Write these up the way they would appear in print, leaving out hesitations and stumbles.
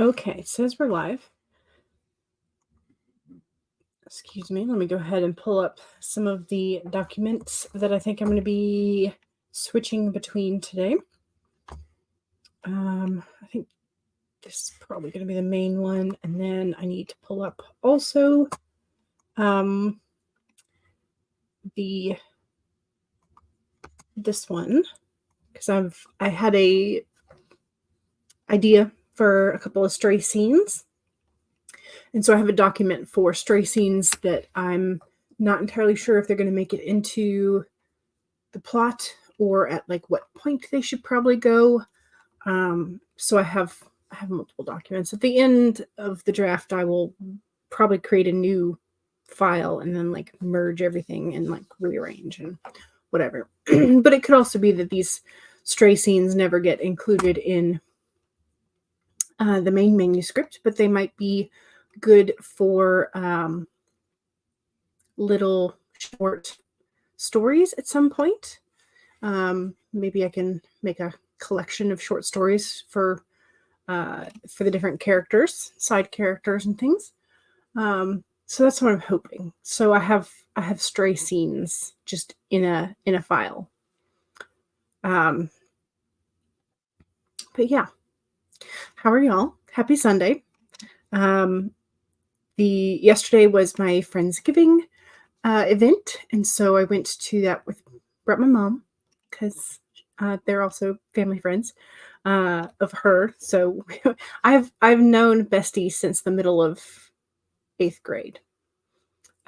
Okay, it says we're live. Excuse me, let me go ahead and pull up some of the documents that I think I'm going to be switching between today. I think this is probably going to be the main one, and then I need to pull up also this one, because I had a idea for a couple of stray scenes. And so I have a document for stray scenes that I'm not entirely sure if they're going to make it into the plot or at like what point they should probably go. So I have multiple documents. At the end of the draft, I will probably create a new file and then like merge everything and like rearrange and whatever. But it could also be that these stray scenes never get included in the main manuscript, but they might be good for little short stories at some point. Maybe I can make a collection of short stories for the different characters, side characters and things. So that's what I'm hoping. So I have stray scenes just in a file. But yeah, how are y'all? Happy Sunday. Yesterday was my Friendsgiving event, and so I went to that brought my mom because they're also family friends of her. So I've known Bestie since the middle of 8th grade.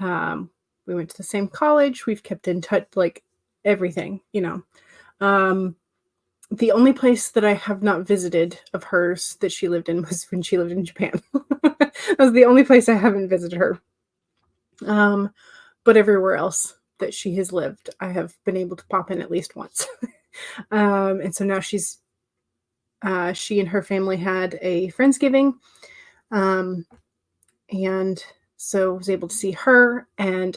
We went to the same college. We've kept in touch, like everything, you know. The only place that I have not visited of hers that she lived in was when she lived in Japan. That was the only place I haven't visited her. But everywhere else that she has lived, I have been able to pop in at least once. And so now she and her family had a Friendsgiving. And so I was able to see her and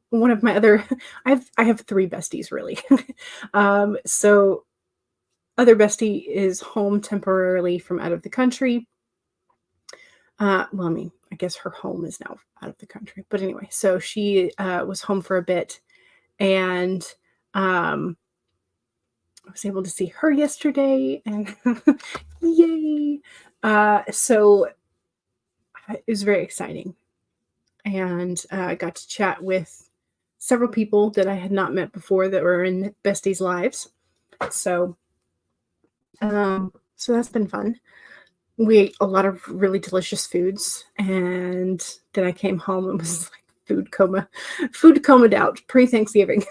one of my other, I have 3 besties really. So other bestie is home temporarily from out of the country. Well, I mean, I guess her home is now out of the country. But anyway, so she was home for a bit, and I was able to see her yesterday, and yay! So it was very exciting, and I got to chat with several people that I had not met before that were in besties' lives. So that's been fun. We ate a lot of really delicious foods, and then I came home and was like food comaed out pre-Thanksgiving.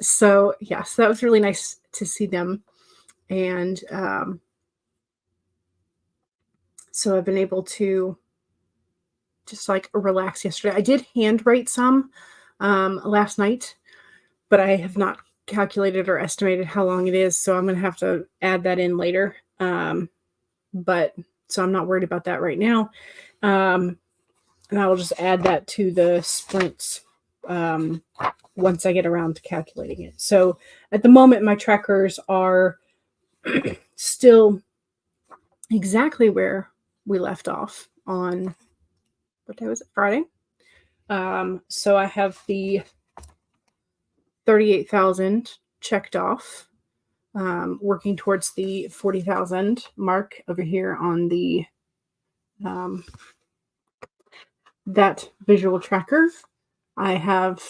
So yes, that was really nice to see them. And so I've been able to just like relax yesterday. I did handwrite some last night, but I have not calculated or estimated how long it is, so I'm going to have to add that in later. But so I'm not worried about that right now. And I will just add that to the sprints once I get around to calculating it. So at the moment, my trackers are still exactly where we left off on, what day was it? Friday. So I have the 38,000 checked off. Working towards the 40,000 mark over here on the that visual tracker. I have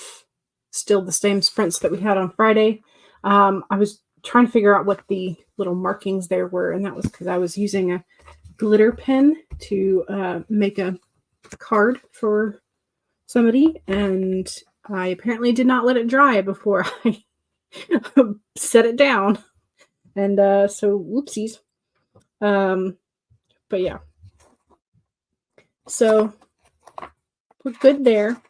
still the same sprints that we had on Friday. I was trying to figure out what the little markings there were, and that was because I was using a glitter pen to make a card for somebody, and I apparently did not let it dry before I set it down. And so whoopsies. But yeah. So we're good there.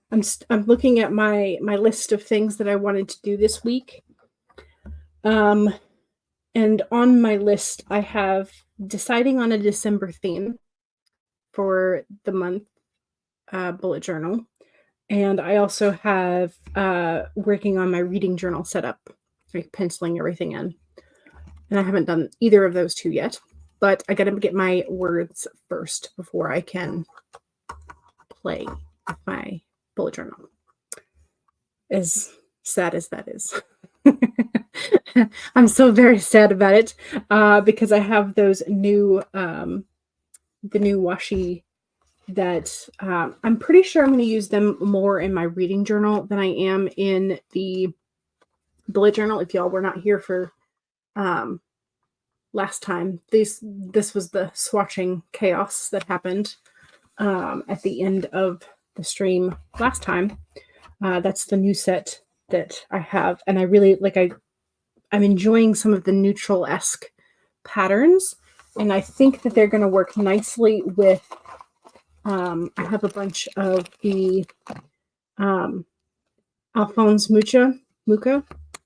I'm looking at my list of things that I wanted to do this week. And on my list, I have deciding on a December theme for the month bullet journal. And I also have working on my reading journal setup, like penciling everything in. And I haven't done either of those 2 yet. but I got to get my words first before I can play with my bullet journal. As sad as that is. I'm so very sad about it because I have those new, the new washi that I'm pretty sure I'm going to use them more in my reading journal than I am in the bullet journal. If y'all were not here for last time, this was the swatching chaos that happened at the end of the stream last time. That's the new set that I have, and I really like. I'm enjoying some of the neutral-esque patterns, and I think that they're going to work nicely with. I have a bunch of the Alphonse Mucha. I'm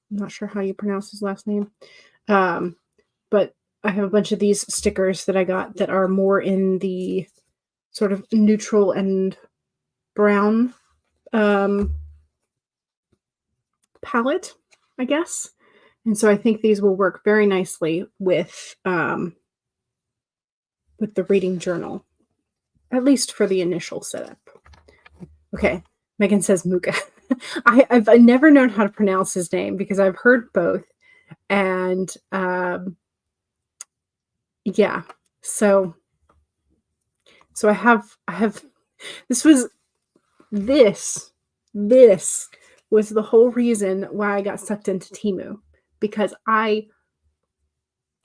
not sure how you pronounce his last name, but I have a bunch of these stickers that I got that are more in the sort of neutral and brown palette, I guess. And so I think these will work very nicely with the reading journal, at least for the initial setup. Okay, Megan says Muka. I've never known how to pronounce his name because I've heard both, and yeah. So I have this was the whole reason why I got sucked into Temu, because I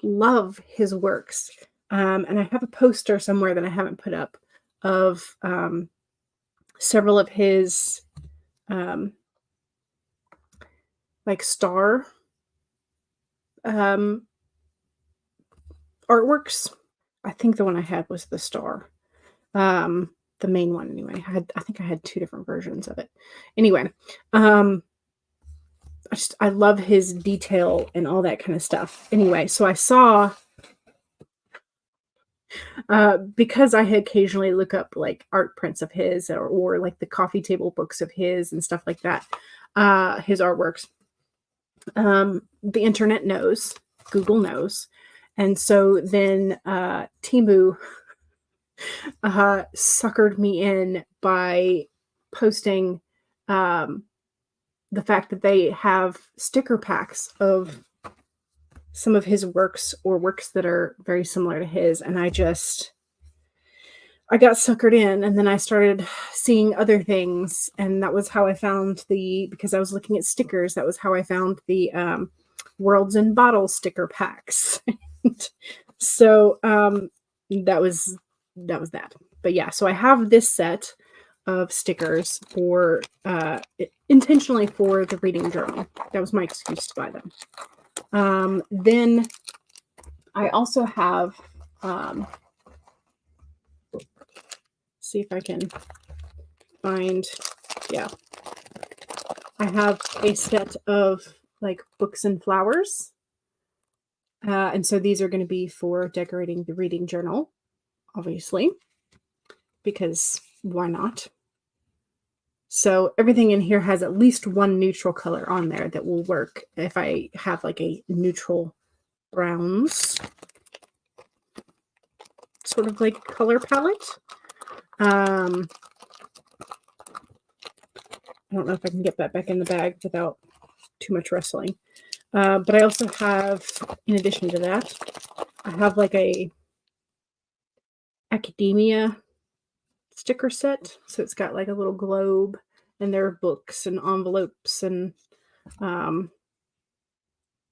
love his works. And I have a poster somewhere that I haven't put up of several of his like star artworks. I think the one I had was the star. The main one anyway. I think I had two different versions of it. Anyway, I love his detail and all that kind of stuff. Anyway, so I saw because I occasionally look up like art prints of his or like the coffee table books of his and stuff like that, his artworks. The internet knows, Google knows. And so then Temu suckered me in by posting the fact that they have sticker packs of some of his works or works that are very similar to his. And I got suckered in, and then I started seeing other things. And that was how I found because I was looking at stickers, that was how I found the Worlds in Bottles sticker packs. So that was that. But yeah, so I have this set of stickers for intentionally for the reading journal. That was my excuse to buy them. Then I also have see if I can find, yeah, I have a set of like books and flowers. And so these are going to be for decorating the reading journal, obviously, because why not? So everything in here has at least one neutral color on there that will work if I have like a neutral browns sort of like color palette. I don't know if I can get that back in the bag without too much wrestling. But I also have, in addition to that, I have like a academia sticker set. So it's got like a little globe, and there are books and envelopes and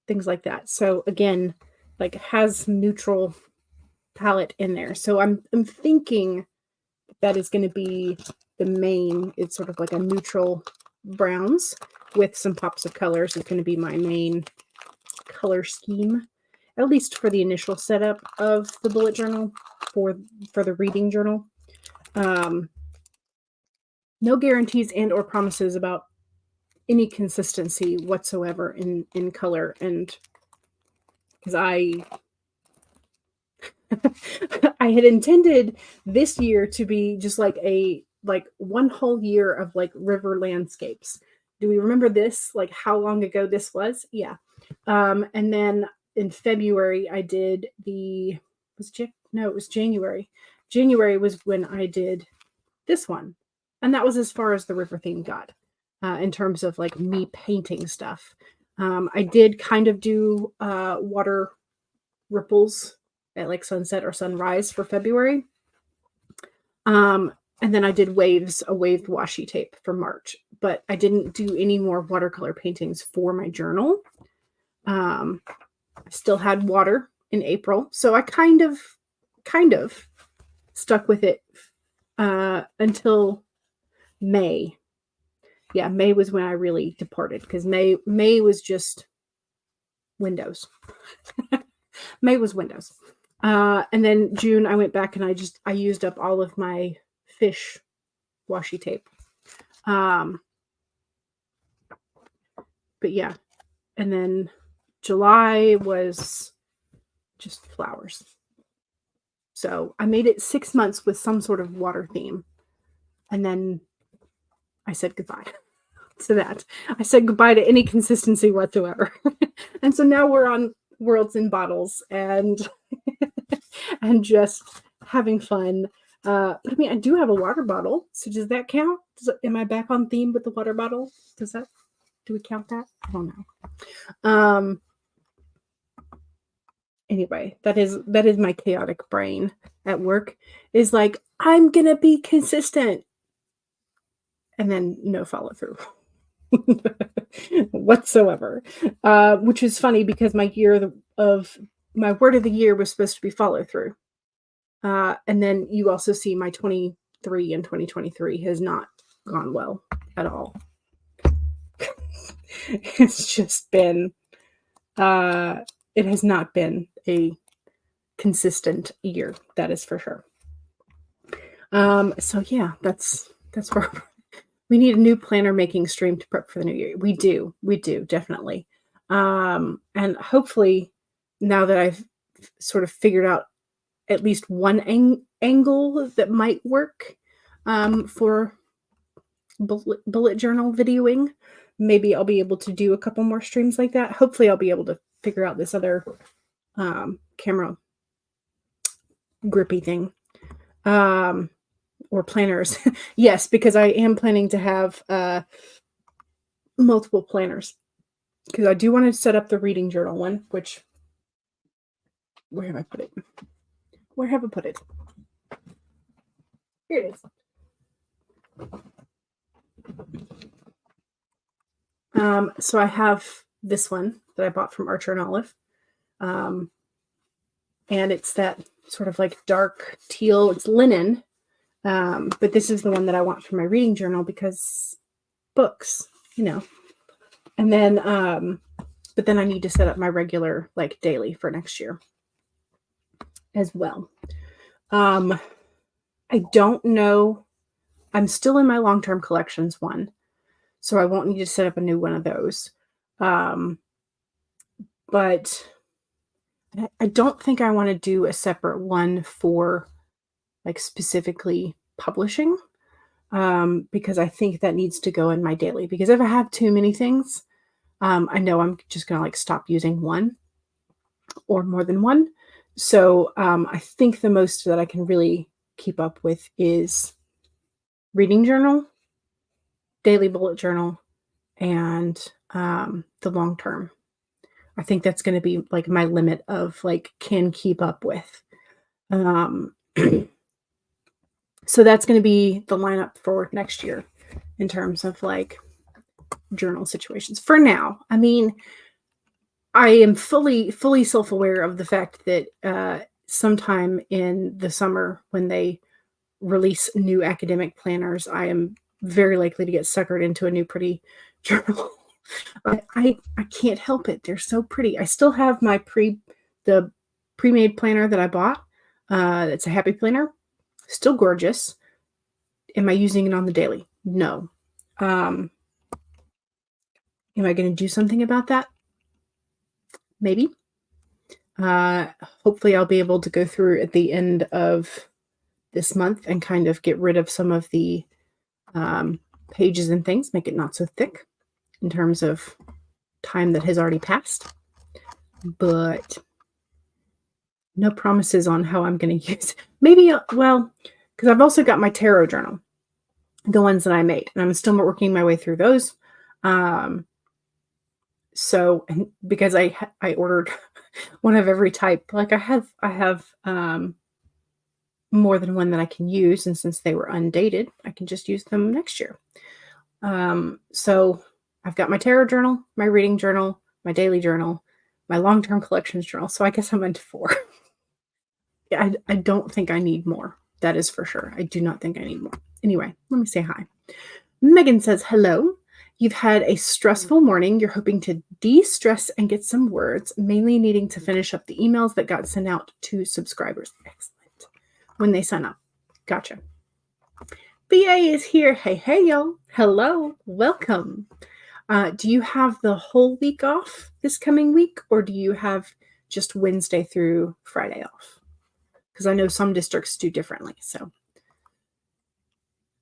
things like that. So again, like has neutral palette in there. So I'm thinking that is going to be the main. It's sort of like a neutral browns with some pops of colors. Is going to be my main color scheme, at least for the initial setup of the bullet journal for the reading journal. No guarantees and or promises about any consistency whatsoever in color, and because I had intended this year to be just like one whole year of like river landscapes. Do we remember this? Like how long ago this was? Yeah. And then in February I did the No, it was January. January was when I did this one. And that was as far as the river theme got in terms of like me painting stuff. I did kind of do water ripples at like sunset or sunrise for February. And then I did a waved washi tape for March, but I didn't do any more watercolor paintings for my journal. I still had water in April, so I kind of stuck with it until May. Yeah, May was when I really departed because May was just Windows. May was Windows. And then June I went back and I used up all of my fish washi tape. But yeah, and then July was just flowers. So I made it 6 months with some sort of water theme. And then I said goodbye to that. I said goodbye to any consistency whatsoever. And so now we're on Worlds in Bottles and and just having fun. But I mean, I do have a water bottle. So does that count? Am I back on theme with the water bottle? Do we count that? I don't know. Anyway, that is my chaotic brain at work is like, I'm going to be consistent. And then no follow through whatsoever. Which is funny because my word of the year was supposed to be follow through. And then you also see my 23 and 2023 has not gone well at all. It's just been, it has not been a consistent year. That is for sure. So yeah, that's where we need a new planner making stream to prep for the new year. We do definitely. And hopefully now that I've sort of figured out at least one angle that might work for bullet journal videoing, maybe I'll be able to do a couple more streams like that. Hopefully I'll be able to figure out this other camera grippy thing. Or planners. Yes, because I am planning to have multiple planners. Because I do want to set up the reading journal one, which, where have I put it? Where have I put it? Here it is. So I have this one that I bought from Archer and Olive. And it's that sort of like dark teal. It's linen. But this is the one that I want for my reading journal because books, and then, but then I need to set up my regular, like daily for next year as well. I don't know. I'm still in my long-term collections one, so I won't need to set up a new one of those. But I don't think I want to do a separate one for like specifically publishing, because I think that needs to go in my daily, because if I have too many things, I know I'm just going to like stop using one or more than one. So I think the most that I can really keep up with is reading journal, daily bullet journal, and the long term. I think that's going to be like my limit of like can keep up with. So that's going to be the lineup for next year in terms of like journal situations. For now, I mean, I am fully self-aware of the fact that sometime in the summer when they release new academic planners, I am very likely to get suckered into a new pretty journal. I can't help it. They're so pretty. I still have my the pre-made planner that I bought. It's a happy planner. Still gorgeous. Am I using it on the daily? No. Am I going to do something about that? Maybe. Hopefully I'll be able to go through at the end of this month and kind of get rid of some of the pages and things, make it not so thick in terms of time that has already passed. But No promises on how I'm going to use it. Maybe, well, because I've also got my tarot journal, the ones that I made, and I'm still working my way through those. So, and because I ordered one of every type, like I have more than one that I can use, and since they were undated, I can just use them next year. So I've got my tarot journal, my reading journal, my daily journal, my long-term collections journal. So I guess I'm into 4. Yeah, I don't think I need more. That is for sure. I do not think I need more. Anyway, let me say hi. Megan says, hello. You've had a stressful morning. You're hoping to de-stress and get some words, mainly needing to finish up the emails that got sent out to subscribers. Excellent. When they sign up. Gotcha. BA is here. Hey, hey, y'all. Hello. Welcome. Do you have the whole week off this coming week, or do you have just Wednesday through Friday off? Because I know some districts do differently. So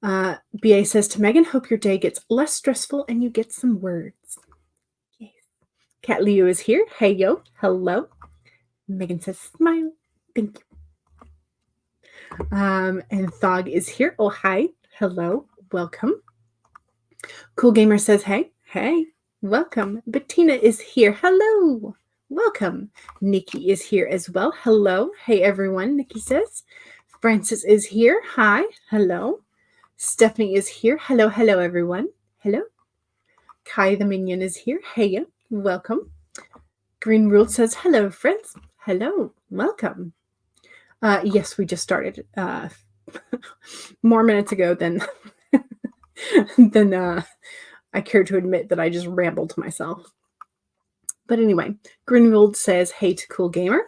BA says to Megan, hope your day gets less stressful and you get some words. Yes. Cat Leo is here. Hey, yo. Hello. Megan says, smile. Thank you. And Thog is here. Oh, hi. Hello. Welcome. Cool Gamer says, hey. Hey. Welcome. Bettina is here. Hello. Welcome. Nikki is here as well. Hello. Hey, everyone. Nikki says. Francis is here. Hi. Hello. Stephanie is here. Hello, hello, everyone. Hello. Kai the Minion is here. Hey, welcome. Green Rule says, hello, friends. Hello, welcome. Yes, we just started more minutes ago than I care to admit that I just rambled to myself. But anyway, Green Rule says, hey to Cool Gamer.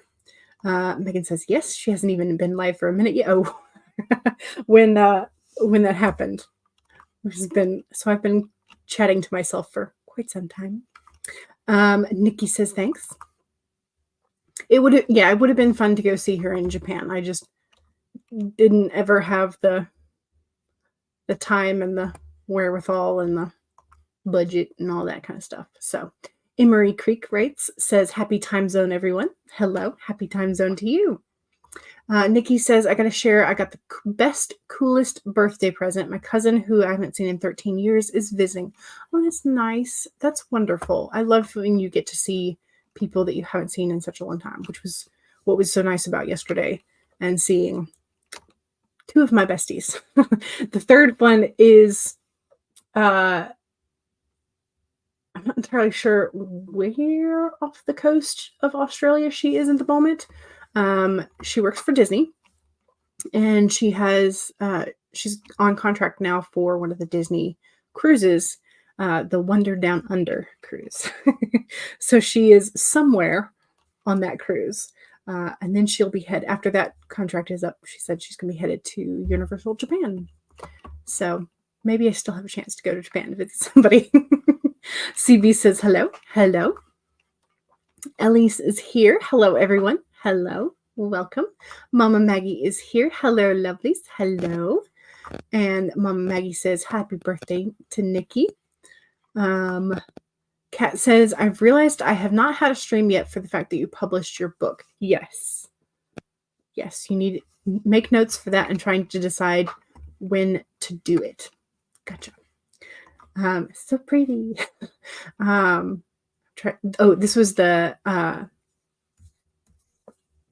Megan says, yes, she hasn't even been live for a minute yet. Oh, when that happened, which has been, so I've been chatting to myself for quite some time. Nikki says thanks. It would have been fun to go see her in Japan. I just didn't ever have the time and the wherewithal and the budget and all that kind of stuff. So Emery Creek writes, says, happy time zone, everyone. Hello, happy time zone to you. Nikki says, I got to share, I got the best, coolest birthday present. My cousin, who I haven't seen in 13 years, is visiting. Oh, that's nice. That's wonderful. I love when you get to see people that you haven't seen in such a long time, which was what was so nice about yesterday and seeing 2 of my besties. The third one is, I'm not entirely sure where off the coast of Australia she is at the moment. She works for Disney, and she has she's on contract now for one of the Disney cruises, the Wonder Down Under cruise. So she is somewhere on that cruise, and then she'll be after that contract is up. She said she's going to be headed to Universal Japan. So maybe I still have a chance to go to Japan to visit somebody. CB says hello. Hello. Elise is here. Hello, everyone. Hello. Welcome. Mama Maggie is here. Hello, lovelies. Hello. And Mama Maggie says happy birthday to Nikki. Kat says, I've realized I have not had a stream yet for the fact that you published your book. Yes. Yes, you need to make notes for that and trying to decide when to do it. Gotcha. So pretty. This was the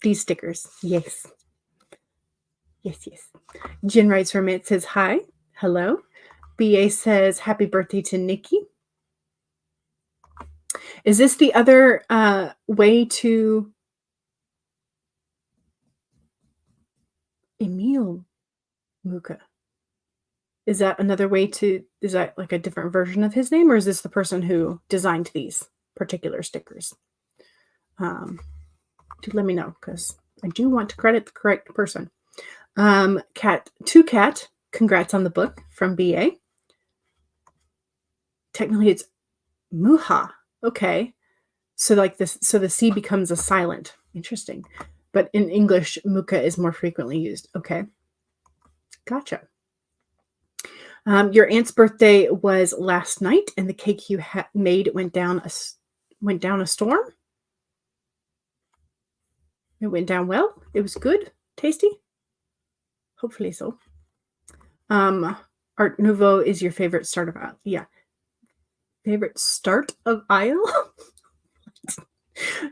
these stickers. Yes. Yes. Jen writes from it, says hi. Hello. BA says happy birthday to Nikki. Is this the other way to Emil Muka? Is that another way to, is that like a different version of his name, or is this the person who designed these particular stickers? Do let me know, because I do want to credit the correct person. Cat, congrats on the book from BA. Technically it's Muha. Okay. So like this, so the C becomes a silent. Interesting. But in English, Muka is more frequently used. Okay. Gotcha. Your aunt's birthday was last night, and the cake you made went down a storm. It went down well. It was good. Tasty. Hopefully so. Art Nouveau is your favorite start of aisle. Yeah. Favorite start of aisle?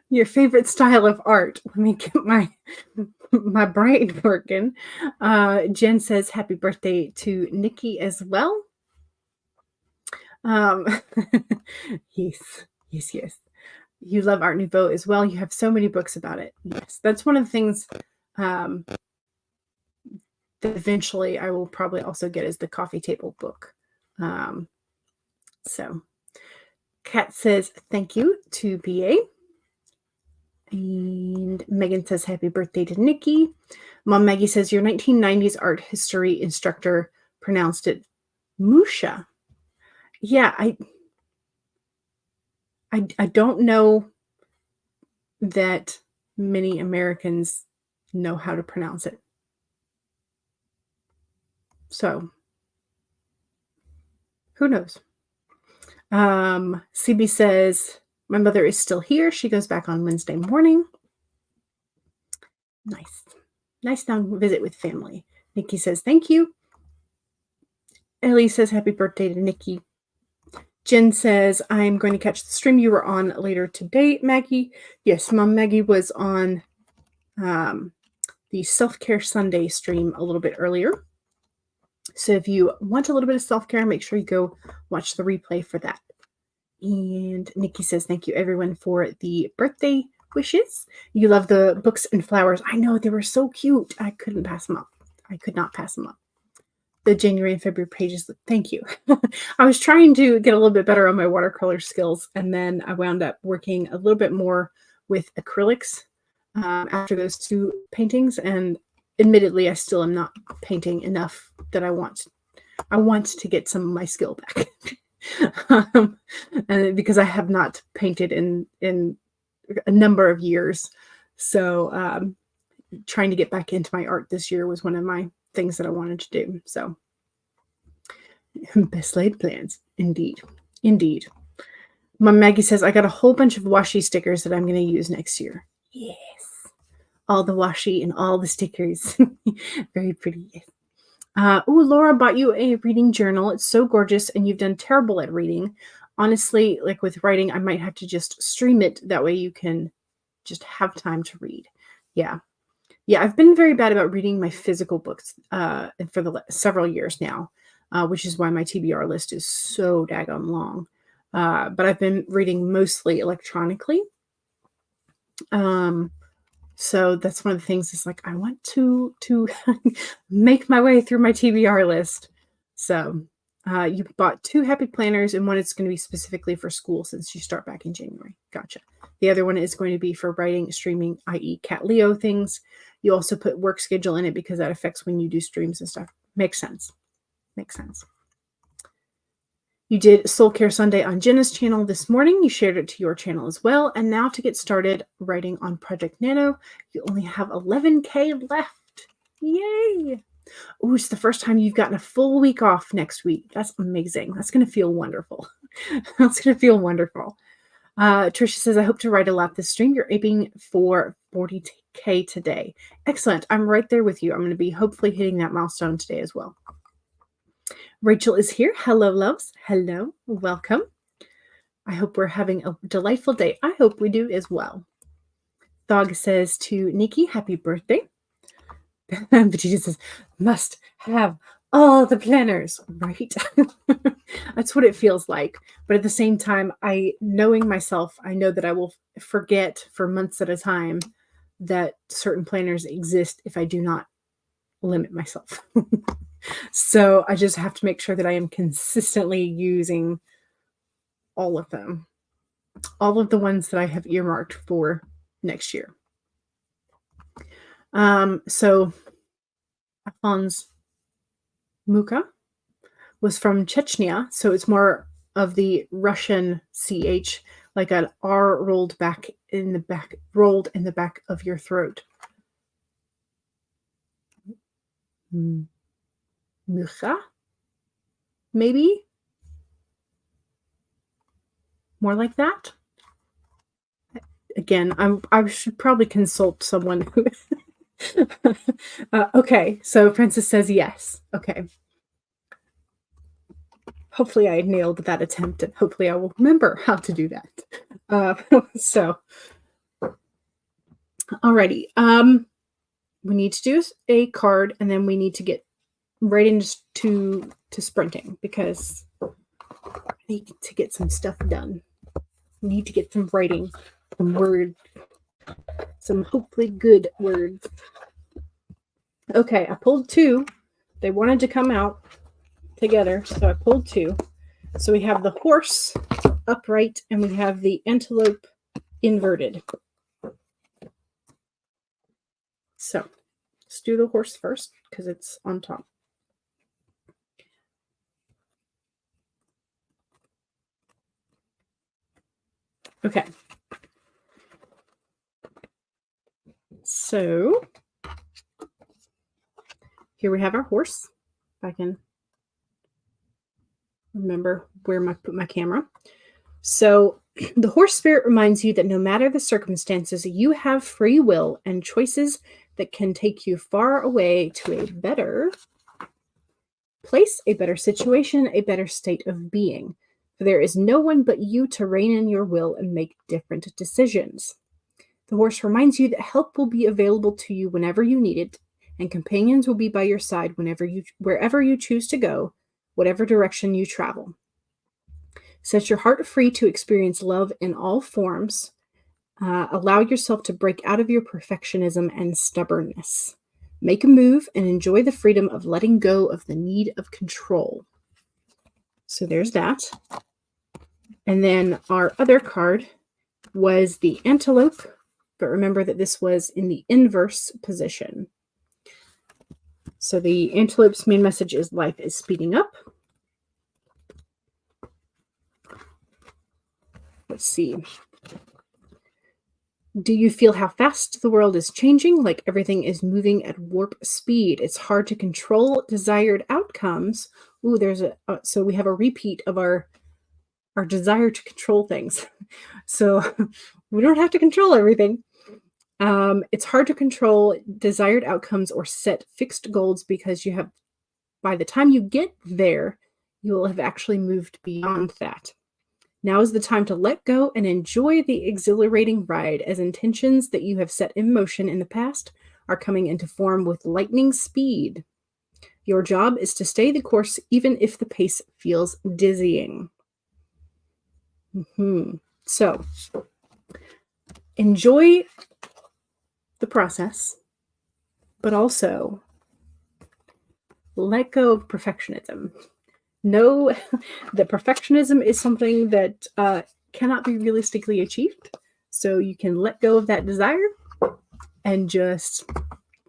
Your favorite style of art. Let me get my brain working. Jen says happy birthday to Nikki as well. Um, yes. You love Art Nouveau as well. You have so many books about it. Yes, that's one of the things that eventually I will probably also get is the coffee table book. So Kat says thank you to BA. And Megan says happy birthday to Nikki. Mom Maggie says your 1990s art history instructor pronounced it Musha. Yeah, I don't know that many Americans know how to pronounce it. So, who knows? CB says, my mother is still here. She goes back on Wednesday morning. Nice. Nice down visit with family. Nikki says, thank you. Ellie says, happy birthday to Nikki. Jen says, I'm going to catch the stream you were on later today, Maggie. Yes, Mom Maggie was on the Self-Care Sunday stream a little bit earlier. So if you want a little bit of self-care, make sure you go watch the replay for that. And Nikki says, thank you everyone for the birthday wishes. You love the books and flowers. I know, they were so cute. I couldn't pass them up. I could not pass them up. The January and February pages. Thank you. I was trying to get a little bit better on my watercolor skills, and then I wound up working a little bit more with acrylics after those two paintings. And admittedly, I still am not painting enough that I want to get some of my skill back. And because I have not painted in a number of years. So trying to get back into my art this year was one of my things that I wanted to do. So best laid plans. Indeed. Mom Maggie says, I got a whole bunch of washi stickers that I'm going to use next year. Yes. All the washi and all the stickers. Very pretty. Laura bought you a reading journal. It's so gorgeous, and you've done terrible at reading. Honestly, like with writing, I might have to just stream it. That way you can just have time to read. Yeah, I've been very bad about reading my physical books for the several years now, which is why my TBR list is so daggone long. But I've been reading mostly electronically. So that's one of the things is like, I want to make my way through my TBR list. So you bought 2 happy planners, and one is going to be specifically for school since you start back in January. Gotcha. The other one is going to be for writing, streaming, i.e. Cat Leo things. You also put work schedule in it because that affects when you do streams and stuff. Makes sense. You did Soul Care Sunday on Jenna's channel this morning. You shared it to your channel as well. And now to get started writing on Project Nano, you only have 11K left. Yay! Oh, it's the first time you've gotten a full week off next week. That's amazing. That's going to feel wonderful. Trisha says, I hope to write a lot this stream. You're aiming for 40K today. Excellent. I'm right there with you. I'm going to be hopefully hitting that milestone today as well. Rachel is here. Hello, loves. Hello. Welcome. I hope we're having a delightful day. I hope we do as well. Dog says to Nikki, happy birthday. Batista says, must have all the planners, right? That's what it feels like. But at the same time, knowing myself, I know that I will forget for months at a time that certain planners exist if I do not limit myself. So I just have to make sure that I am consistently using all of them, all of the ones that I have earmarked for next year. So Alphonse Mucha was from Chechnya, so it's more of the Russian CH, like an R rolled in the back of your throat. Mucha? Maybe? More like that? again, I should probably consult someone who okay, so Princess says yes. Okay. Hopefully I nailed that attempt, and hopefully I will remember how to do that. Uh, so, alrighty. We need to do a card, and then we need to get right into sprinting because I need to get some stuff done. We need to get some writing, some words, some hopefully good words. Okay, I pulled two. They wanted to come out together, so I pulled two. So we have the horse upright, and we have the antelope inverted. So let's do the horse first because it's on top. Okay. So here we have our horse. If I can remember where I put my camera. So the horse spirit reminds you that no matter the circumstances, you have free will and choices that can take you far away to a better place, a better situation, a better state of being. For there is no one but you to rein in your will and make different decisions. The horse reminds you that help will be available to you whenever you need it, and companions will be by your side wherever you choose to go, whatever direction you travel. Set your heart free to experience love in all forms. Allow yourself to break out of your perfectionism and stubbornness. Make a move and enjoy the freedom of letting go of the need of control. So there's that. And then our other card was the antelope, but remember that this was in the inverse position. So the antelope's main message is life is speeding up. Let's see. Do you feel how fast the world is changing? Like everything is moving at warp speed. It's hard to control desired outcomes. Ooh, there's so we have a repeat of our desire to control things. So we don't have to control everything. It's hard to control desired outcomes or set fixed goals because by the time you get there, you will have actually moved beyond that. Now is the time to let go and enjoy the exhilarating ride as intentions that you have set in motion in the past are coming into form with lightning speed. Your job is to stay the course even if the pace feels dizzying. So, enjoy the process, but also let go of perfectionism. Know that perfectionism is something that cannot be realistically achieved. So you can let go of that desire and just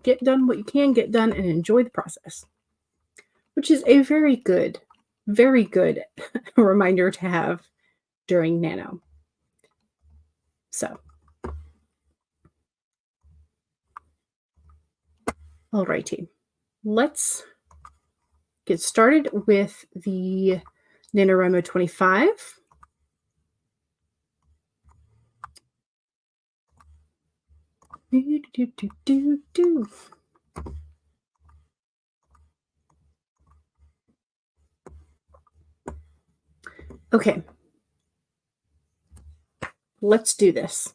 get done what you can get done and enjoy the process, which is a very good reminder to have during Nano. So, alrighty, let's get started with the NaNoWriMo 25. Okay, let's do this.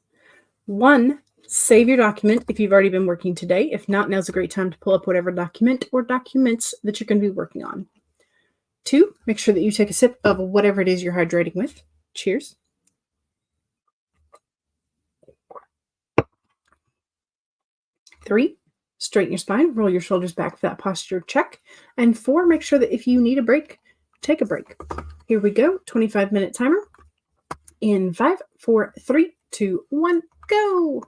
1, save your document if you've already been working today. If not, now's a great time to pull up whatever document or documents that you're going to be working on. 2, make sure that you take a sip of whatever it is you're hydrating with. Cheers. 3, straighten your spine, roll your shoulders back for that posture check. And 4, make sure that if you need a break, take a break. Here we go, 25-minute timer. In 5, 4, 3, 2, 1, go!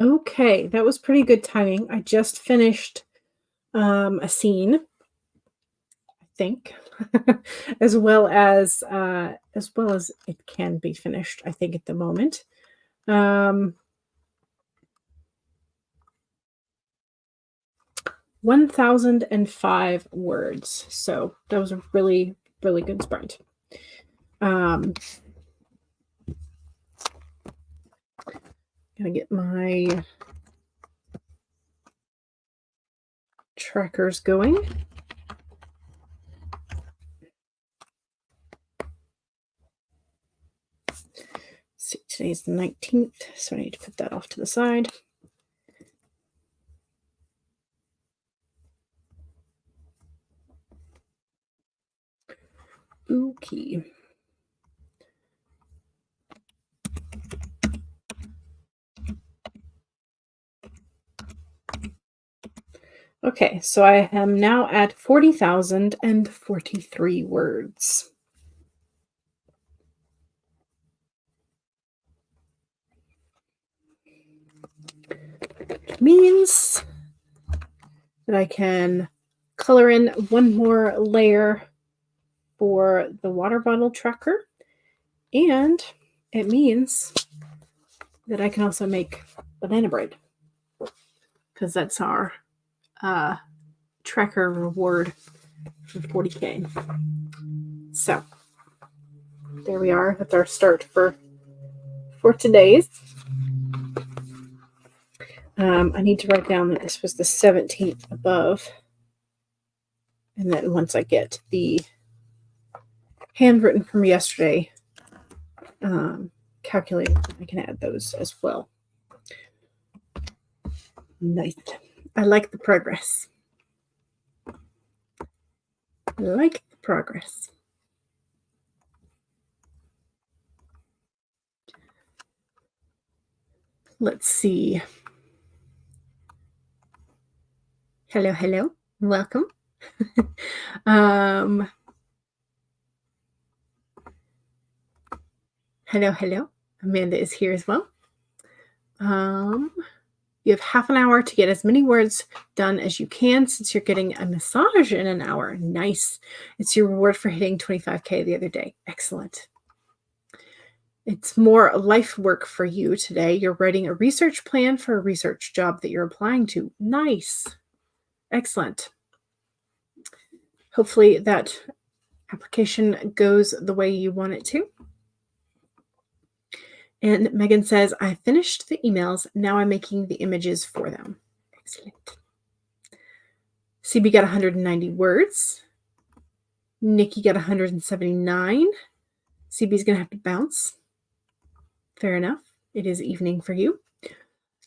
Okay, that was pretty good timing. I just finished a scene, I think, as well as it can be finished, I think, at the moment. Um 1005 words. So that was a really, really good sprint. Um, Gonna get my trackers going. See, today's the 19th, so I need to put that off to the side. Okay. Okay, so I am now at 40,043 words. Which means that I can color in one more layer for the water bottle tracker, and it means that I can also make banana bread, because that's our tracker reward for 40K. So there we are. That's our start for today's. I need to write down that this was the 17th above, and then once I get the handwritten from yesterday calculated, I can add those as well. Nice. I like the progress. I like the progress. Let's see. Hello, hello. Welcome. Hello, hello. Amanda is here as well. You have half an hour to get as many words done as you can, since you're getting a massage in an hour. Nice. It's your reward for hitting 25K the other day. Excellent. It's more life work for you today. You're writing a research plan for a research job that you're applying to. Nice. Excellent. Hopefully that application goes the way you want it to. And Megan says, I finished the emails. Now I'm making the images for them. Excellent. CB got 190 words. Nikki got 179. CB's going to have to bounce. Fair enough. It is evening for you.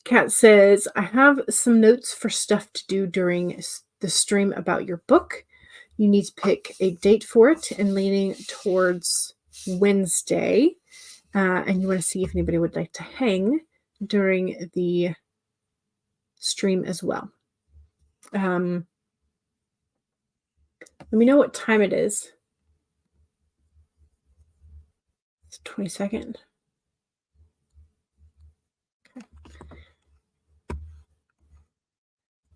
Kat says, I have some notes for stuff to do during the stream about your book. You need to pick a date for it, and leaning towards Wednesday. And you want to see if anybody would like to hang during the stream as well. Let me know what time it is. It's 22nd. Okay.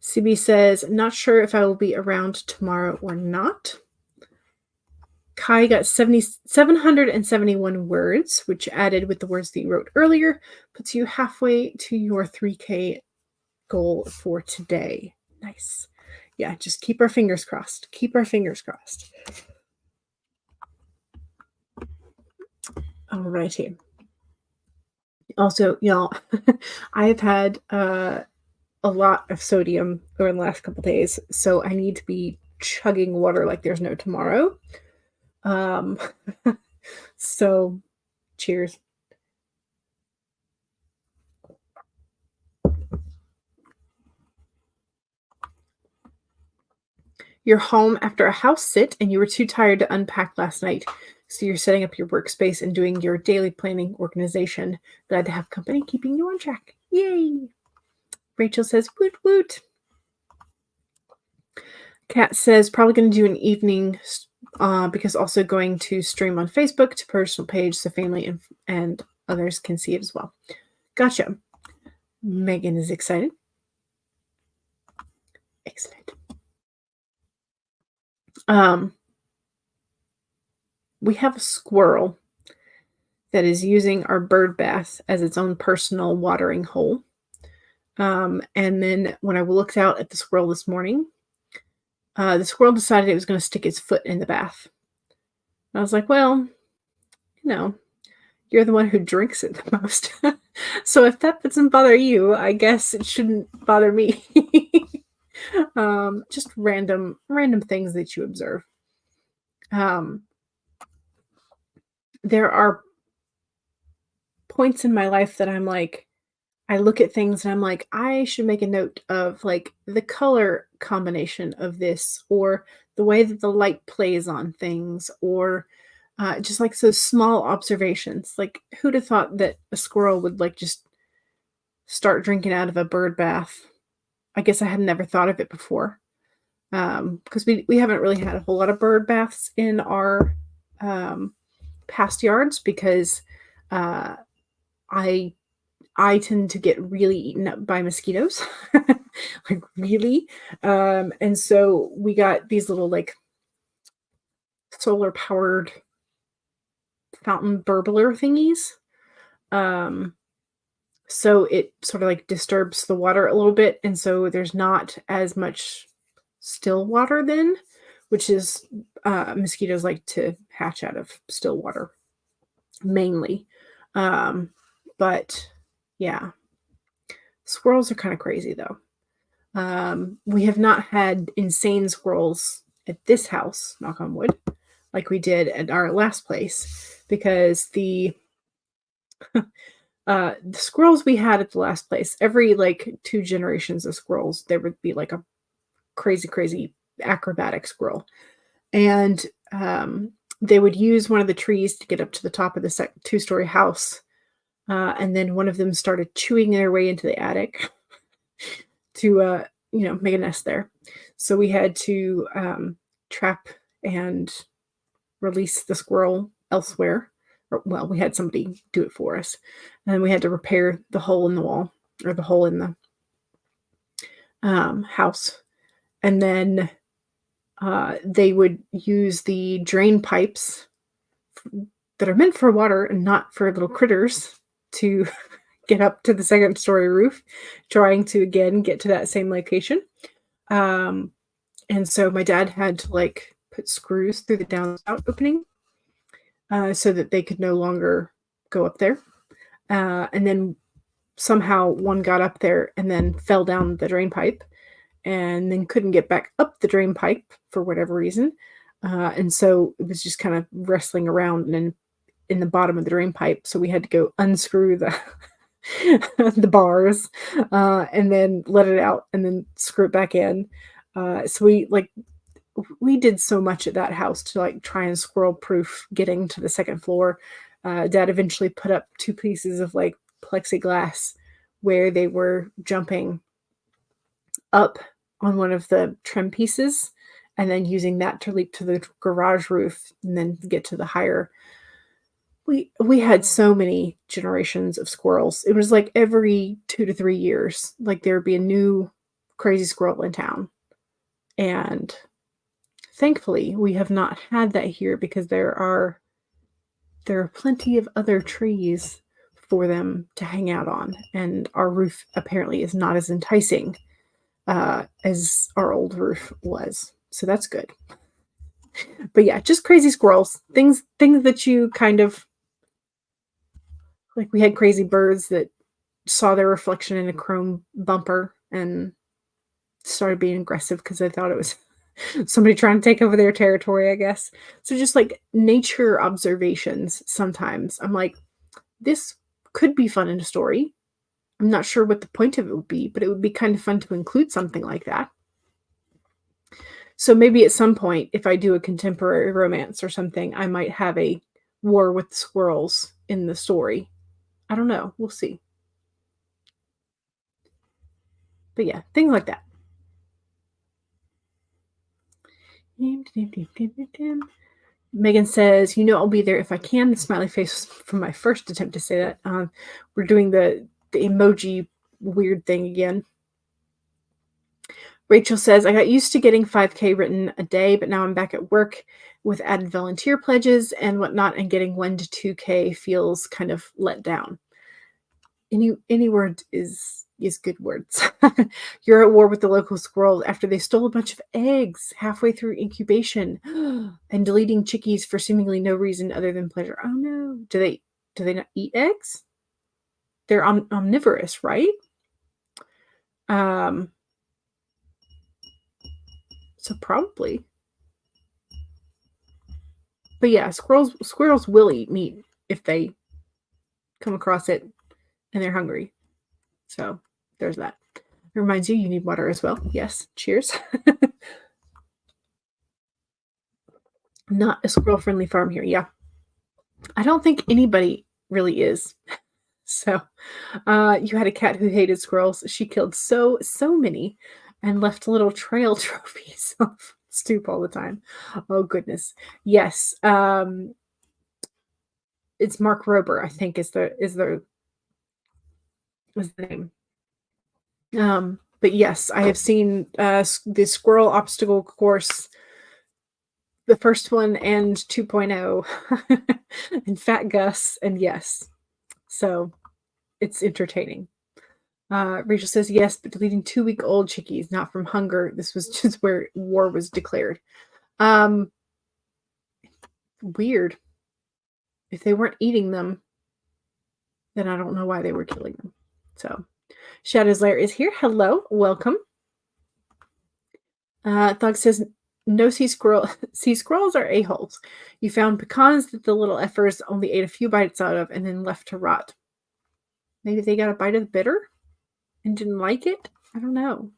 CB says, not sure if I will be around tomorrow or not. Kai got 771 words, which added with the words that you wrote earlier, puts you halfway to your 3K goal for today. Nice. Yeah, just keep our fingers crossed. Keep our fingers crossed. All righty. Also, y'all, I have had a lot of sodium over the last couple days, so I need to be chugging water like there's no tomorrow. So cheers. You're home after a house sit and you were too tired to unpack last night. So you're setting up your workspace and doing your daily planning organization. Glad to have company keeping you on track. Yay. Rachel says, woot woot. Kat says, probably going to do an evening because also going to stream on Facebook to personal page so family and others can see it as well. Gotcha. Megan is excited. Excellent. We have a squirrel that is using our bird bath as its own personal watering hole. And then when I looked out at the squirrel this morning, the squirrel decided it was going to stick its foot in the bath. I was like, well, you're the one who drinks it the most. So if that doesn't bother you, I guess it shouldn't bother me. Just random things that you observe. There are points in my life that I'm like, I look at things and I'm like, I should make a note of like the color combination of this, or the way that the light plays on things, or just like those small observations. Like, who'd have thought that a squirrel would like just start drinking out of a bird bath? I guess I had never thought of it before, because we haven't really had a whole lot of bird baths in our past yards, because I tend to get really eaten up by mosquitoes, like really. And so we got these little like solar powered fountain burbler thingies. So it sort of like disturbs the water a little bit. And so there's not as much still water then, which is mosquitoes like to hatch out of still water mainly. But yeah, squirrels are kind of crazy though. We have not had insane squirrels at this house, knock on wood, like we did at our last place, because the squirrels we had at the last place, every like 2 generations of squirrels, there would be like a crazy acrobatic squirrel. And they would use one of the trees to get up to the top of the 2-story house. And then one of them started chewing their way into the attic to, make a nest there. So we had to trap and release the squirrel elsewhere. Well, we had somebody do it for us. And we had to repair the hole in the wall, or the hole in the house. And then they would use the drain pipes that are meant for water and not for little critters to get up to the 2nd-story roof, trying to again get to that same location. And so my dad had to like put screws through the downspout opening so that they could no longer go up there. And then somehow one got up there and then fell down the drain pipe, and then couldn't get back up the drain pipe for whatever reason. And so it was just kind of wrestling around and in the bottom of the drain pipe. So we had to go unscrew the the bars and then let it out and then screw it back in. So we did so much at that house to like try and squirrel proof getting to the 2nd floor. Dad eventually put up 2 pieces of like plexiglass where they were jumping up on one of the trim pieces and then using that to leap to the garage roof and then get to the higher. We had so many generations of squirrels. It was like every 2 to 3 years, like there would be a new crazy squirrel in town. And thankfully, we have not had that here, because there are plenty of other trees for them to hang out on, and our roof apparently is not as enticing as our old roof was. So that's good. But yeah, just crazy squirrels. Things that you kind of like. We had crazy birds that saw their reflection in a chrome bumper and started being aggressive because they thought it was somebody trying to take over their territory, I guess. So just like nature observations, sometimes I'm like, this could be fun in a story. I'm not sure what the point of it would be, but it would be kind of fun to include something like that. So maybe at some point, if I do a contemporary romance or something, I might have a war with the squirrels in the story. I don't know. We'll see. But yeah, things like that. Megan says, I'll be there if I can. The smiley face from my first attempt to say that. We're doing the emoji weird thing again. Rachel says, I got used to getting 5K written a day, but now I'm back at work with added volunteer pledges and whatnot, and getting 1 to 2K feels kind of let down. Any word is good words. You're at war with the local squirrels after they stole a bunch of eggs halfway through incubation and deleting chickies for seemingly no reason other than pleasure. Oh no. Do they not eat eggs? They're omnivorous, right? So probably. But yeah, squirrels will eat meat if they come across it and they're hungry. So there's that. It reminds you need water as well. Yes. Cheers. Not a squirrel-friendly farm here. Yeah. I don't think anybody really is. So, you had a cat who hated squirrels. She killed so many and left little trail trophies on stoop all the time. Oh goodness. Yes. It's Mark Rober, I think is the name. But yes, I have seen the squirrel obstacle course, the first one and 2.0 and Fat Gus, and yes. So it's entertaining. Rachel says yes, but deleting 2-week-old chickies, not from hunger. This was just where war was declared. Weird. If they weren't eating them, then I don't know why they were killing them. So, Shadow's Lair is here. Hello, welcome. Thug says, no sea squirrel. Sea squirrels are a-holes. You found pecans that the little effers only ate a few bites out of and then left to rot. Maybe they got a bite of the bitter and didn't like it? I don't know.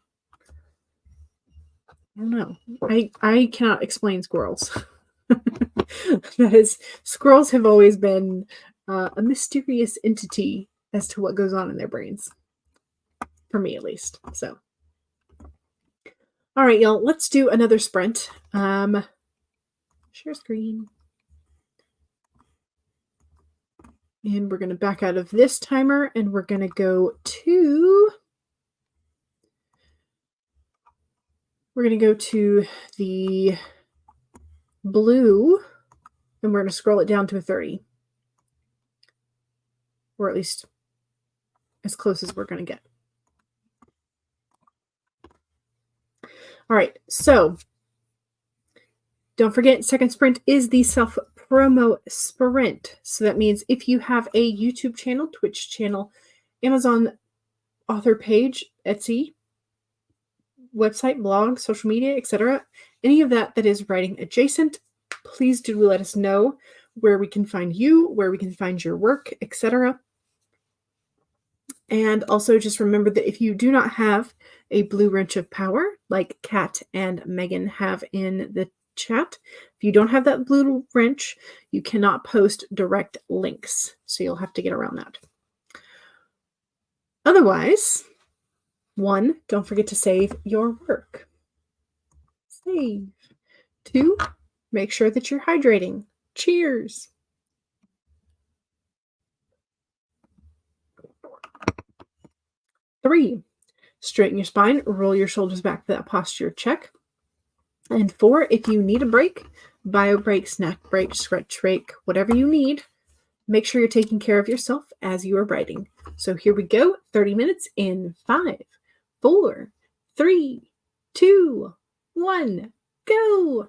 I cannot explain squirrels. That is, squirrels have always been a mysterious entity as to what goes on in their brains. For me, at least. So, all right, y'all, let's do another sprint. Share screen. And we're going to back out of this timer and we're going to go to the blue and we're going to scroll it down to a 30. Or at least as close as we're going to get. All right, so don't forget, second sprint is the self-promo sprint. So that means if you have a YouTube channel, Twitch channel, Amazon author page, Etsy, website, blog, social media, etc., any of that is writing adjacent, please do let us know where we can find you, where we can find your work, etc. And also just remember that if you do not have a blue wrench of power, like Kat and Megan have in the chat, if you don't have that blue wrench, you cannot post direct links. So you'll have to get around that. Otherwise, 1, don't forget to save your work. Save. 2, make sure that you're hydrating. Cheers. 3, straighten your spine, roll your shoulders back for that posture check. And 4, if you need a break, bio break, snack break, stretch break, whatever you need, make sure you're taking care of yourself as you are writing. So here we go, 30 minutes in 5, 4, 3, 2, 1, go.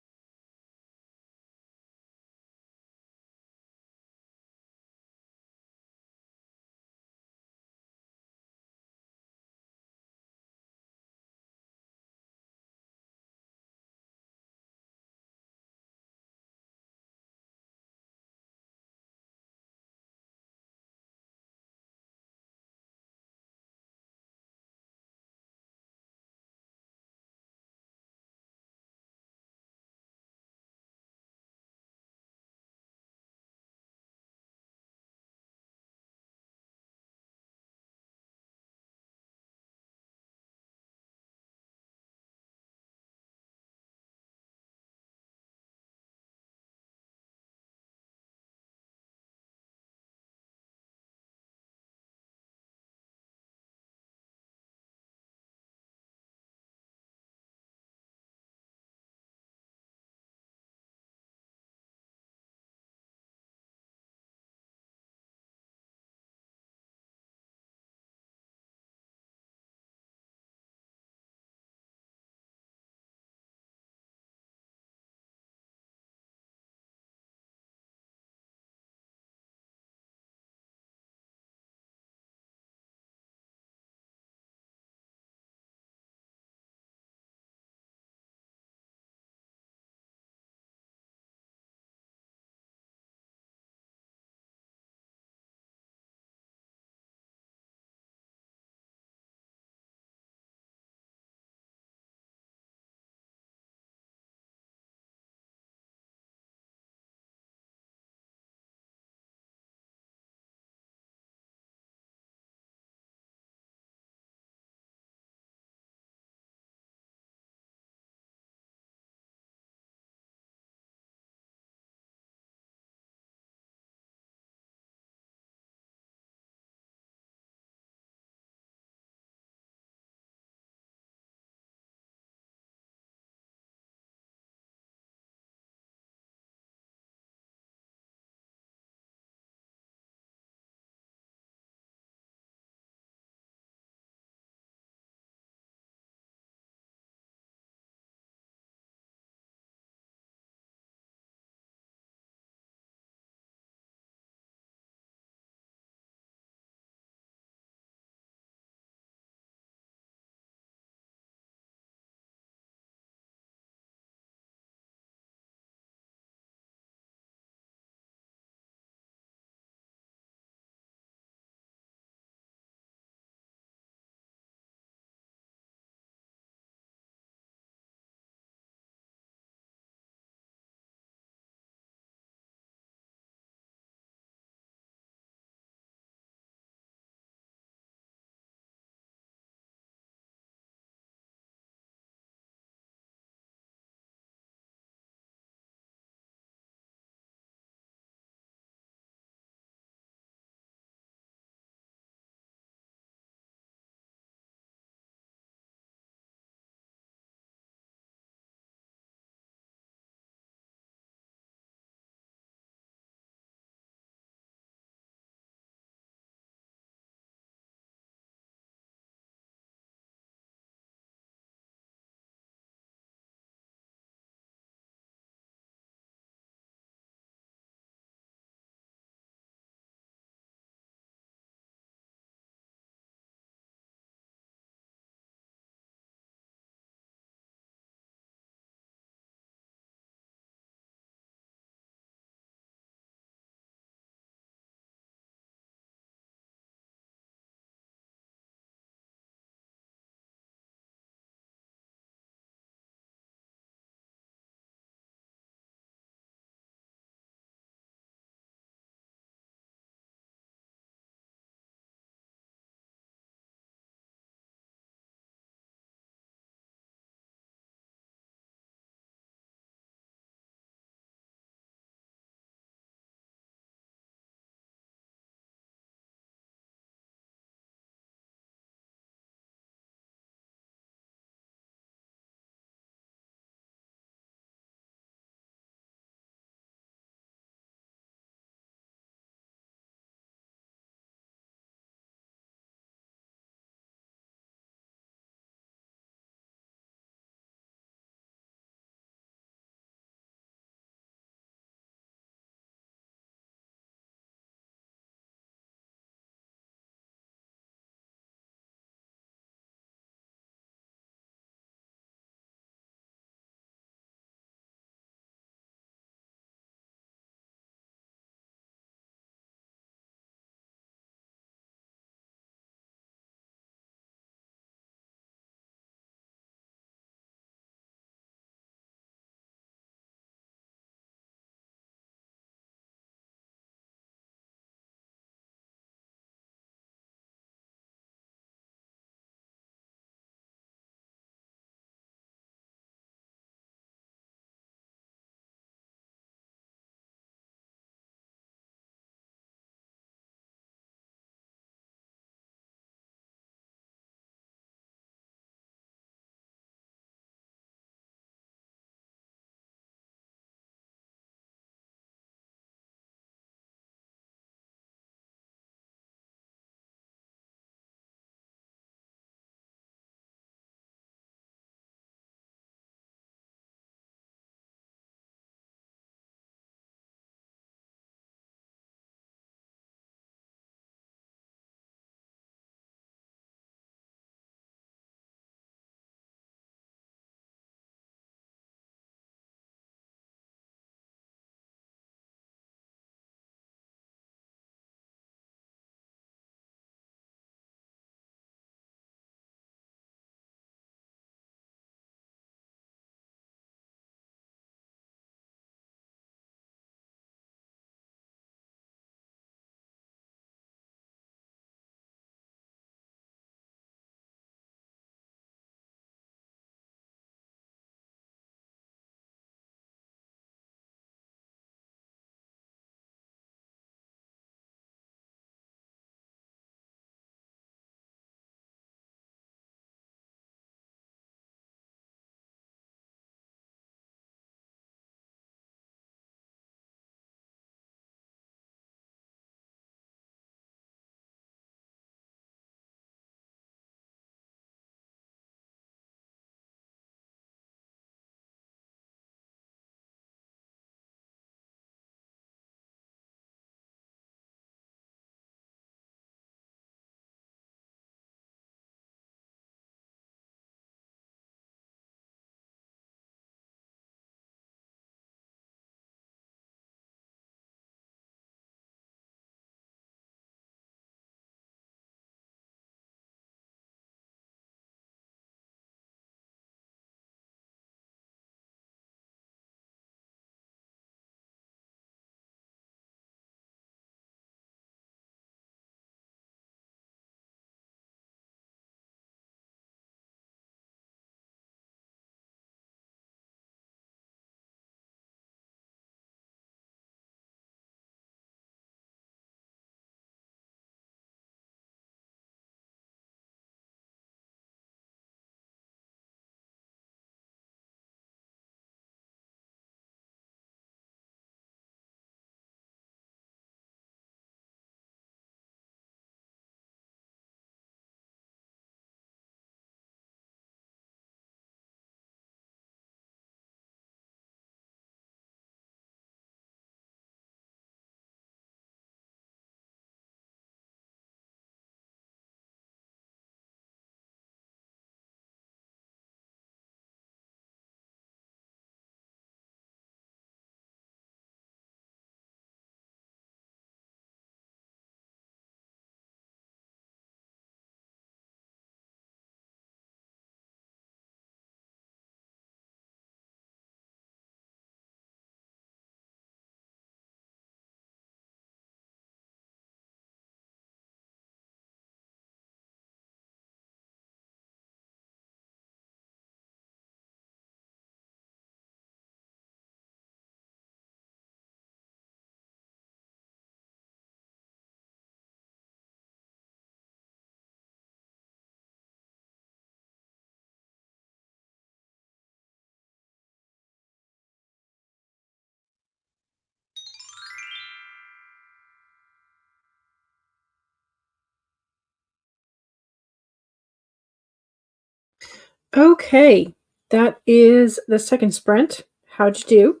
Okay, that is the second sprint. How'd you do?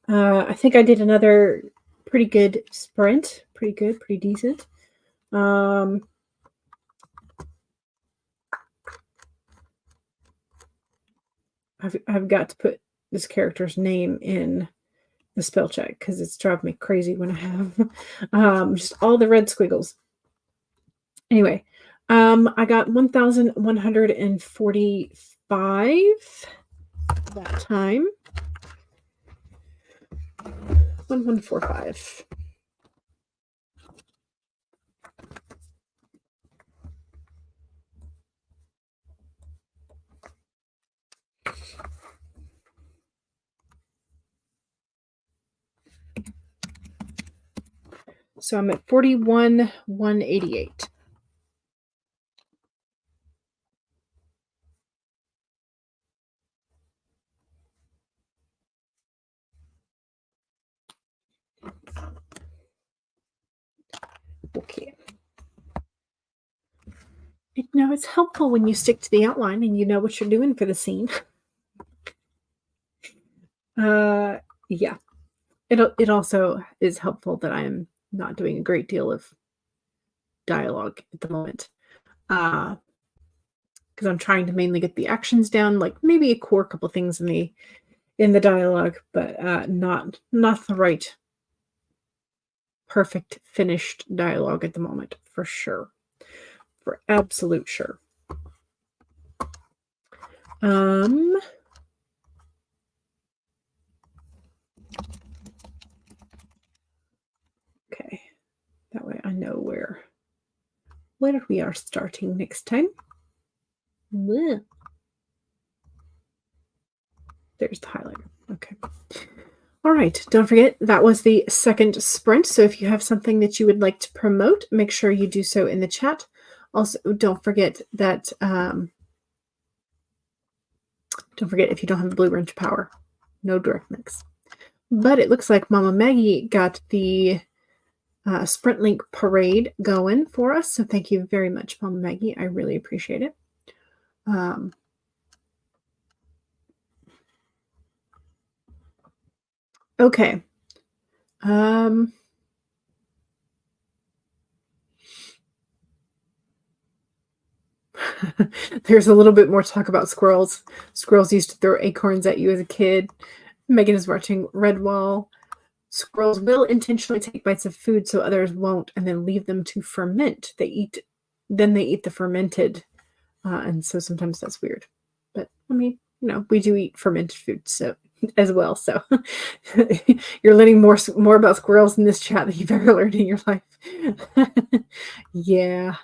I think I did another pretty good sprint. Pretty good, pretty decent. Um, I've got to put this character's name in the spell check because it's driving me crazy when I have just all the red squiggles. Anyway, I got 1,145 that time. 1145. So I'm at 41,188. Okay. Now it's helpful when you stick to the outline and you know what you're doing for the scene. Yeah. It also is helpful that I'm not doing a great deal of dialogue at the moment. Because I'm trying to mainly get the actions down, like maybe a core couple things in the dialogue, but not the right perfect finished dialogue at the moment, for sure. For absolute sure. Okay. That way I know where we are starting next time. Blech. There's the highlighter. Okay. All right. Don't forget, that was the second sprint. So if you have something that you would like to promote, make sure you do so in the chat. Also, don't forget that, don't forget if you don't have the Blue Wrench Power, no direct mix. But it looks like Mama Maggie got the Sprint Link parade going for us. So thank you very much, Mama Maggie. I really appreciate it. Okay. There's a little bit more talk about squirrels. Squirrels used to throw acorns at you as a kid. Megan is watching Redwall. Squirrels will intentionally take bites of food so others won't, and then leave them to ferment. They eat the fermented, and so sometimes that's weird. But I mean, we do eat fermented food so as well. So you're learning more about squirrels in this chat than you've ever learned in your life. Yeah.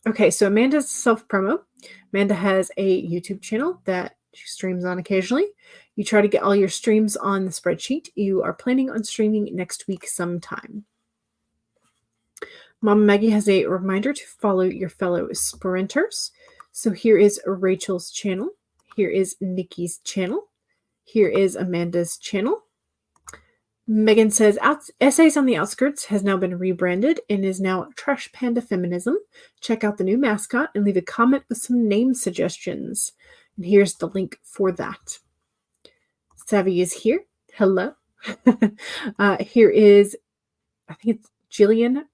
Okay, so Amanda's self-promo. Amanda has a YouTube channel that she streams on occasionally. You try to get all your streams on the spreadsheet. You are planning on streaming next week sometime. Mama Maggie has a reminder to follow your fellow sprinters. So here is Rachel's channel. Here is Nikki's channel. Here is Amanda's channel. Megan says, Essays on the Outskirts has now been rebranded and is now Trash Panda Feminism. Check out the new mascot and leave a comment with some name suggestions. And here's the link for that. Savvy is here. Hello. Here is, I think it's Jillian.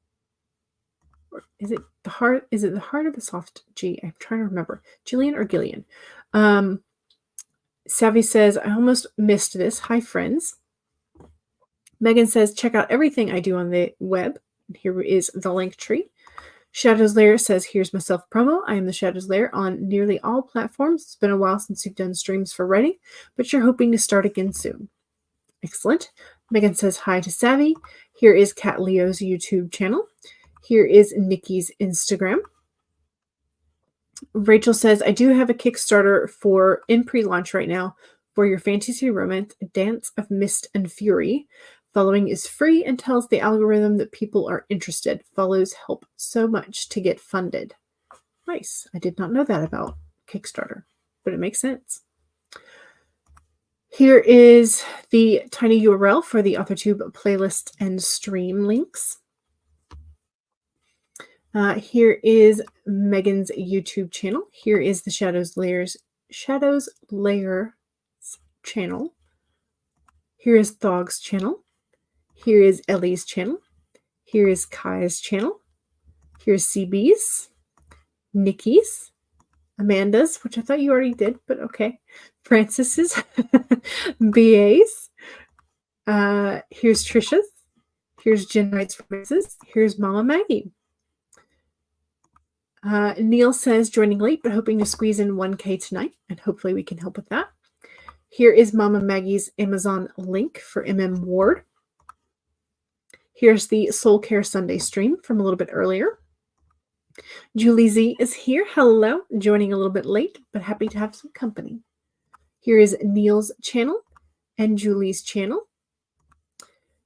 Is it the heart? Is it the heart or the soft G? I'm trying to remember. Jillian or Gillian? Savvy says, I almost missed this. Hi, friends. Megan says, check out everything I do on the web. Here is the link tree. Shadows Lair says, here's my self-promo. I am the Shadows Lair on nearly all platforms. It's been a while since you've done streams for writing, but you're hoping to start again soon. Excellent. Megan says, hi to Savvy. Here is Cat Leo's YouTube channel. Here is Nikki's Instagram. Rachel says, I do have a Kickstarter in pre-launch right now for your fantasy romance, Dance of Mist and Fury. Following is free and tells the algorithm that people are interested. Follows help so much to get funded. Nice. I did not know that about Kickstarter, but it makes sense. Here is the tiny URL for the AuthorTube playlist and stream links. Here is Megan's YouTube channel. Here is the Shadows Layers channel. Here is Thog's channel. Here is Ellie's channel. Here is Kai's channel. Here's CB's, Nikki's, Amanda's, which I thought you already did, but okay. Francis's, BA's. Here's Trisha's. Here's Jen Writes Voices. Here's Mama Maggie. Neil says, joining late, but hoping to squeeze in 1K tonight, and hopefully we can help with that. Here is Mama Maggie's Amazon link for MM Ward. Here's the Soul Care Sunday stream from a little bit earlier. Julie Z is here. Hello. Joining a little bit late, but happy to have some company. Here is Neil's channel and Julie's channel.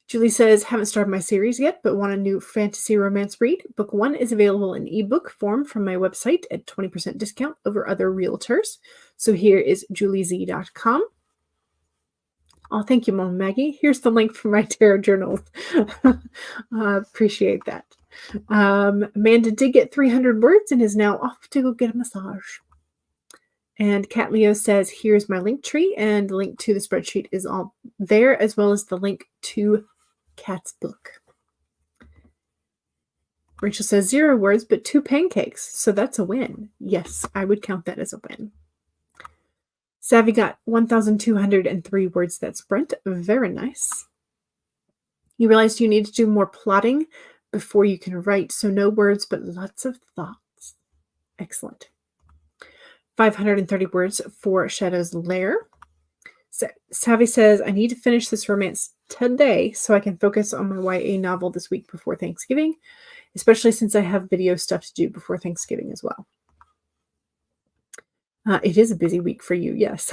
Julie says, haven't started my series yet, but want a new fantasy romance read. Book 1 is available in ebook form from my website at 20% discount over other realtors. So here is juliez.com. Oh, thank you, Mom Maggie. Here's the link for my tarot journals. Appreciate that. Amanda did get 300 words and is now off to go get a massage. And Cat Leo says, here's my link tree, and the link to the spreadsheet is all there, as well as the link to Cat's book. Rachel says 0 words, but 2 pancakes. So that's a win. Yes, I would count that as a win. Savvy got 1,203 words. That's Brent. Very nice. You realized you need to do more plotting before you can write. So no words, but lots of thoughts. Excellent. 530 words for Shadow's Lair. Savvy says, I need to finish this romance today so I can focus on my YA novel this week before Thanksgiving, especially since I have video stuff to do before Thanksgiving as well. It is a busy week for you, yes.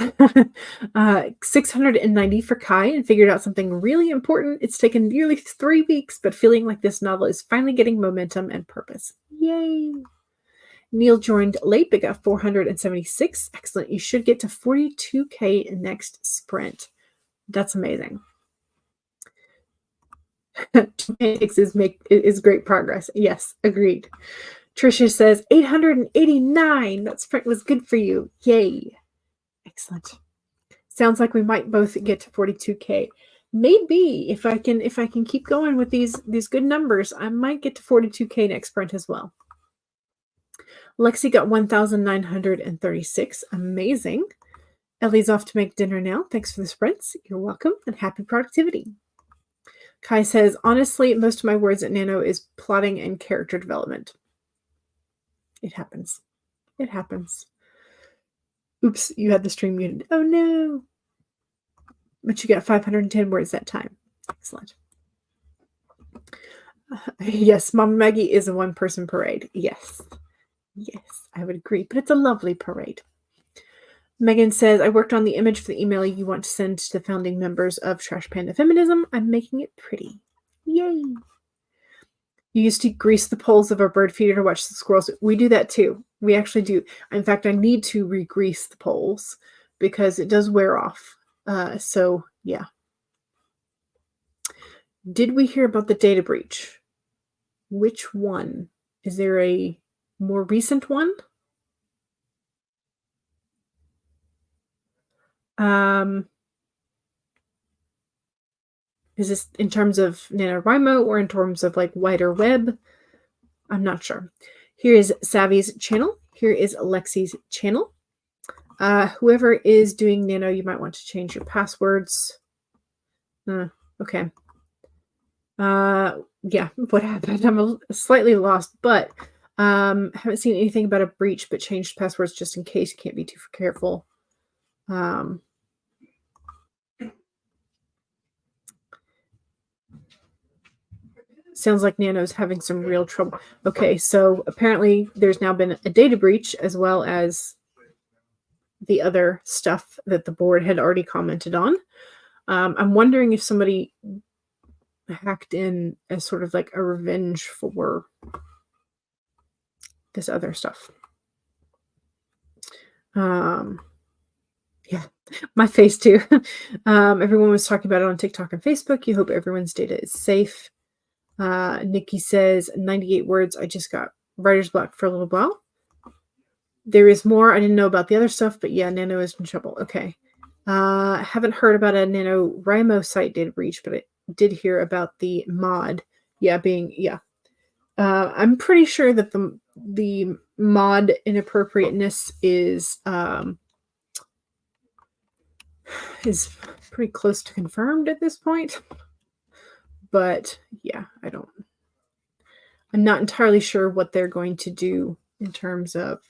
690 for Kai, and figured out something really important. It's taken nearly 3 weeks, but feeling like this novel is finally getting momentum and purpose. Yay! Neil joined late, but got 476. Excellent. You should get to 42K next sprint. That's amazing. 2 pancakes is great progress. Yes, agreed. Tricia says 889. That sprint was good for you. Yay. Excellent. Sounds like we might both get to 42K. Maybe if I can keep going with these good numbers, I might get to 42K next sprint as well. Lexi got 1,936. Amazing. Ellie's off to make dinner now. Thanks for the sprints. You're welcome, and happy productivity. Kai says, honestly, most of my words at Nano is plotting and character development. It happens. It happens. Oops, you had the stream muted. Oh, no. But you got 510 words that time. Excellent. Yes, Mama Maggie is a one-person parade. Yes. Yes, I would agree. But it's a lovely parade. Megan says, I worked on the image for the email you want to send to the founding members of Trash Panda Feminism. I'm making it pretty. Yay. You used to grease the poles of our bird feeder to watch the squirrels. We do that too. We actually do. In fact, I need to re-grease the poles because it does wear off. So, yeah. Did we hear about the data breach? Which one? Is there a more recent one? Is this in terms of NaNoWriMo or in terms of like wider web? I'm not sure. Here is Savvy's channel. Here is Lexi's channel. Whoever is doing Nano, you might want to change your passwords. Okay. Yeah, what happened? I'm slightly lost, but haven't seen anything about a breach, but changed passwords just in case. You can't be too careful. Sounds like Nano's having some real trouble. Okay, so apparently there's now been a data breach as well as the other stuff that the board had already commented on. I'm wondering if somebody hacked in as sort of like a revenge for this other stuff. Yeah, my face too. Everyone was talking about it on TikTok and Facebook. You hope everyone's data is safe. Nikki says 98 words. I just got writer's block for a little while. There is more. I didn't know about the other stuff, but yeah, Nano is in trouble. Okay. Haven't heard about a NaNoWriMo site did breach, but I did hear about the mod. I'm pretty sure that the mod inappropriateness is pretty close to confirmed at this point. But yeah, I'm not entirely sure what they're going to do in terms of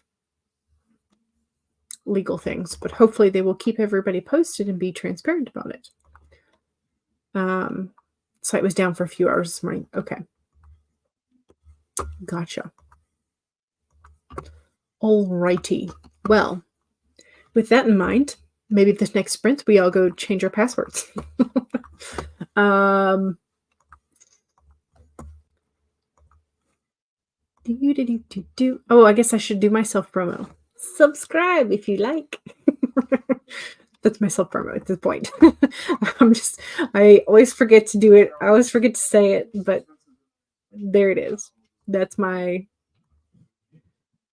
legal things, but hopefully they will keep everybody posted and be transparent about it. Site was down for a few hours this morning. Okay. Gotcha. Alrighty. Well, with that in mind, maybe this next sprint we all go change our passwords. Oh, I guess I should do my self promo. Subscribe if you like. That's my self promo at this point. I always forget to do it. I always forget to say it, but there it is. That's my.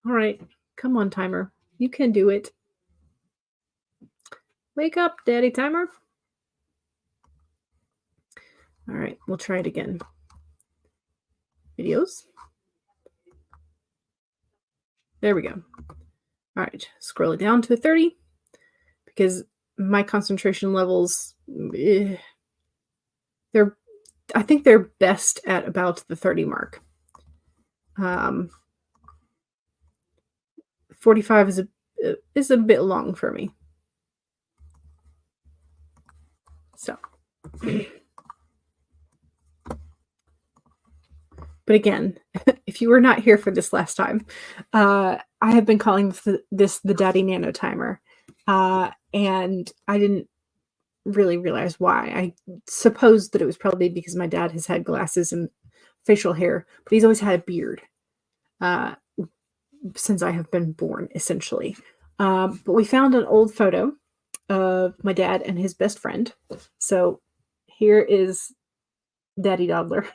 All right. Come on, timer. You can do it. Wake up, daddy timer. All right. We'll try it again. Videos. There we go. All right. Scroll it down to 30 because my concentration levels, I think they're best at about the 30 mark. 45 is a bit long for me. So, but again, if you were not here for this last time, I have been calling this the Daddy Nano timer, and I didn't really realize why. I supposed that it was probably because my dad has had glasses and facial hair, but he's always had a beard since I have been born, essentially. But we found an old photo of my dad and his best friend. So here is Daddy Dawdler.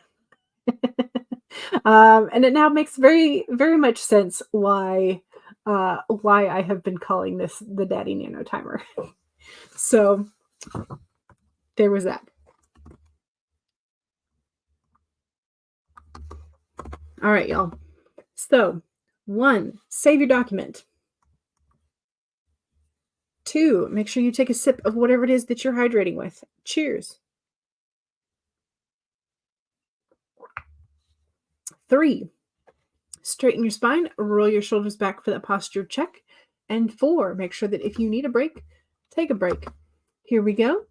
And it now makes very, very much sense why I have been calling this the Daddy Nano timer. So there was that. All right, y'all. So 1, save your document. 2, make sure you take a sip of whatever it is that you're hydrating with. Cheers. 3, straighten your spine, roll your shoulders back for that posture check. And 4, make sure that if you need a break, take a break. Here we go.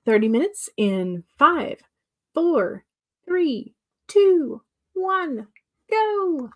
30 minutes in 5, 4, 3, 2, 1, go.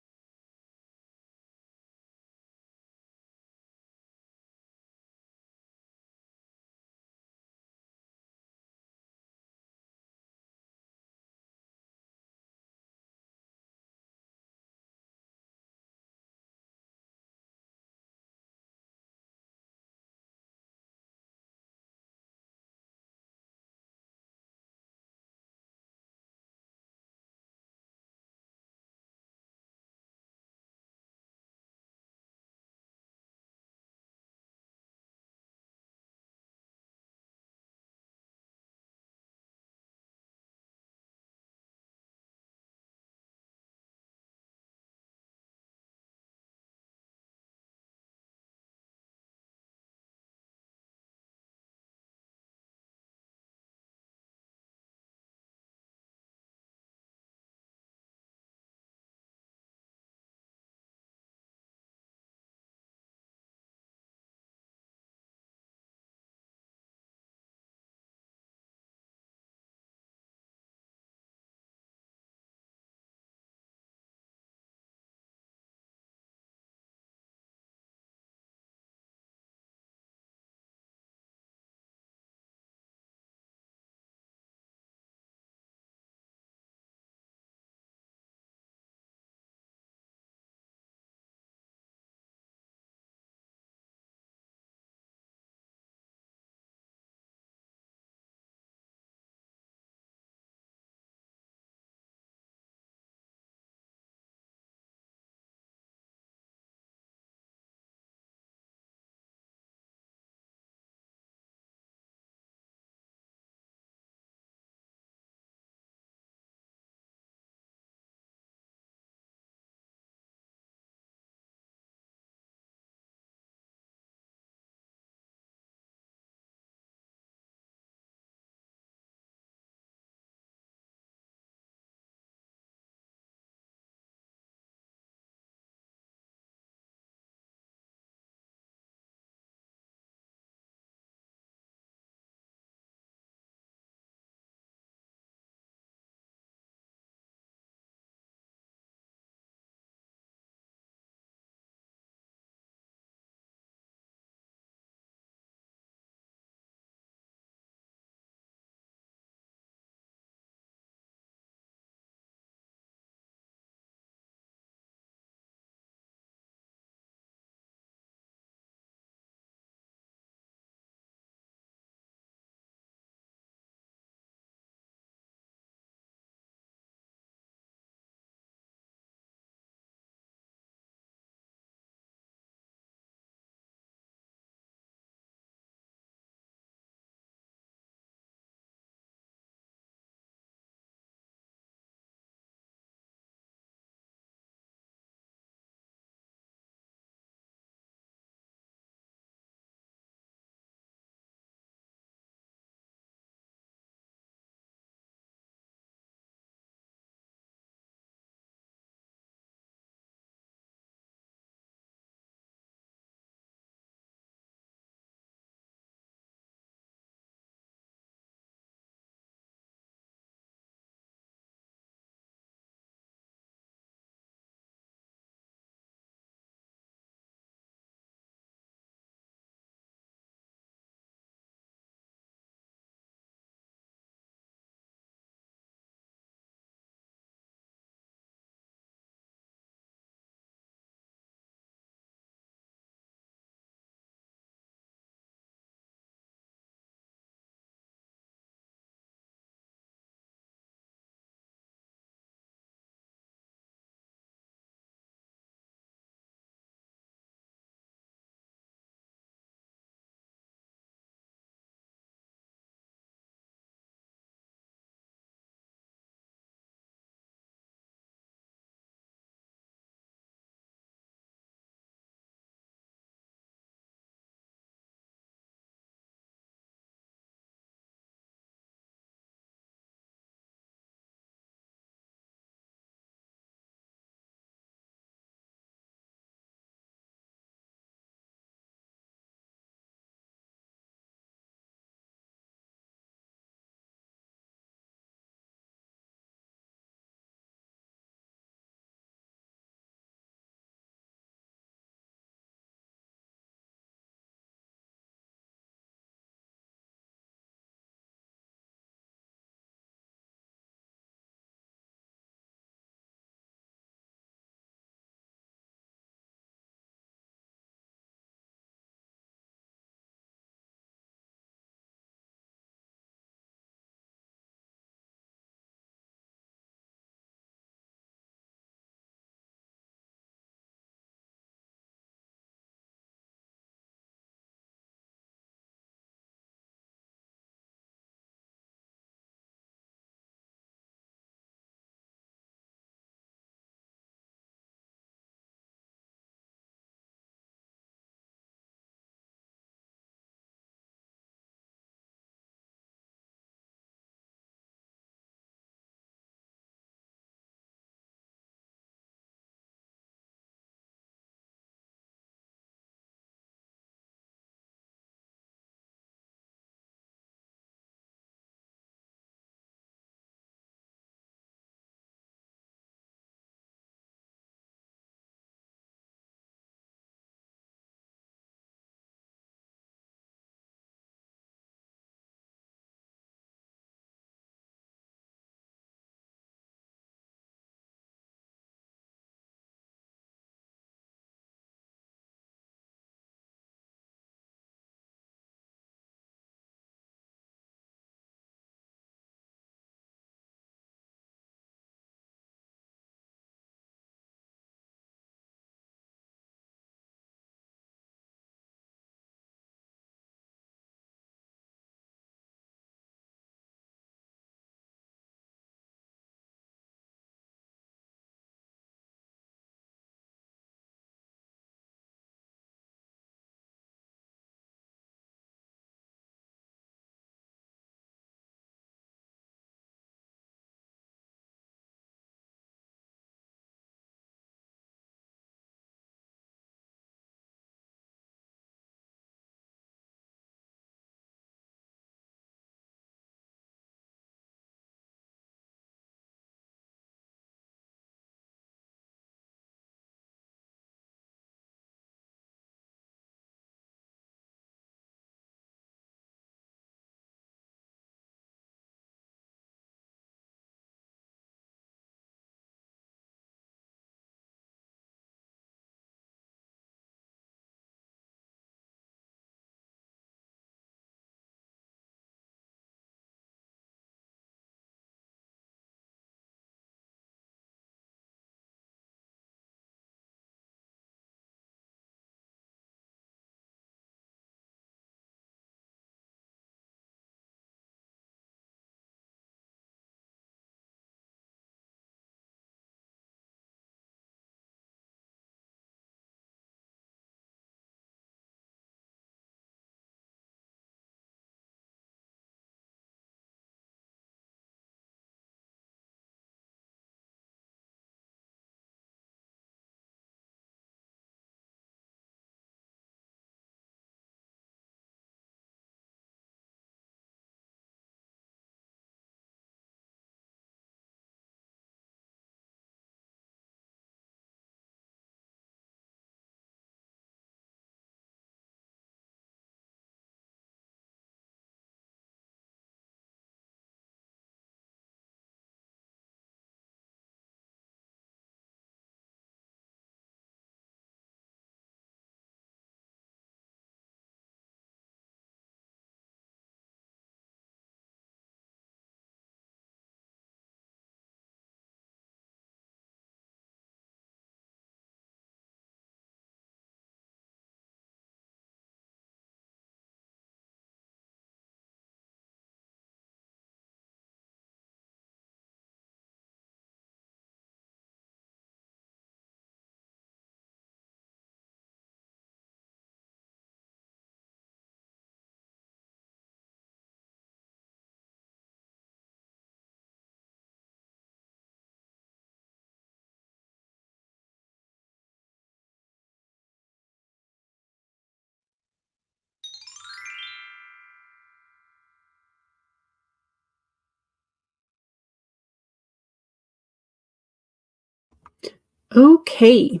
Okay.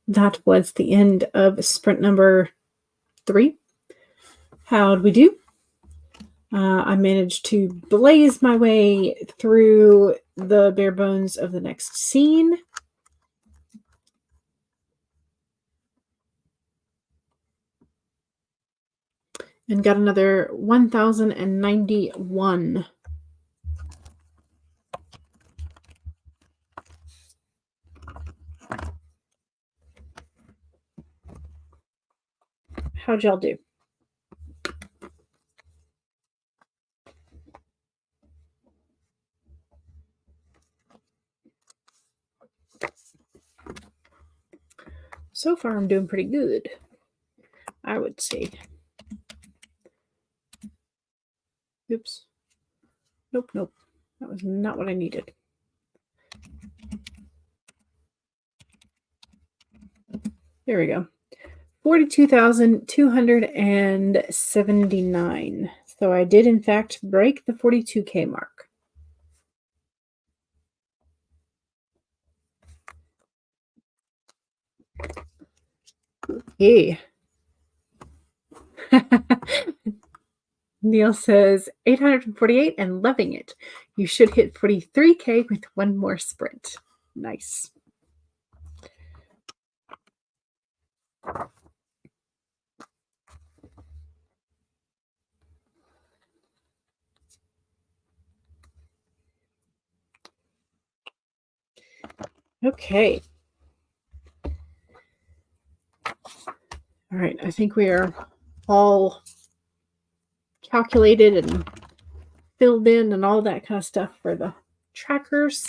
That was the end of sprint number 3. How'd we do? I managed to blaze my way through the bare bones of the next scene. And got another 1,091. How'd y'all do? So far, I'm doing pretty good, I would say. Oops. Nope. That was not what I needed. There we go. 42,279. So I did, in fact, break the 42K mark. Hey. Neil says 848 and loving it. You should hit 43K with one more sprint. Nice. Okay. All right. I think we are all calculated and filled in and all that kind of stuff for the trackers.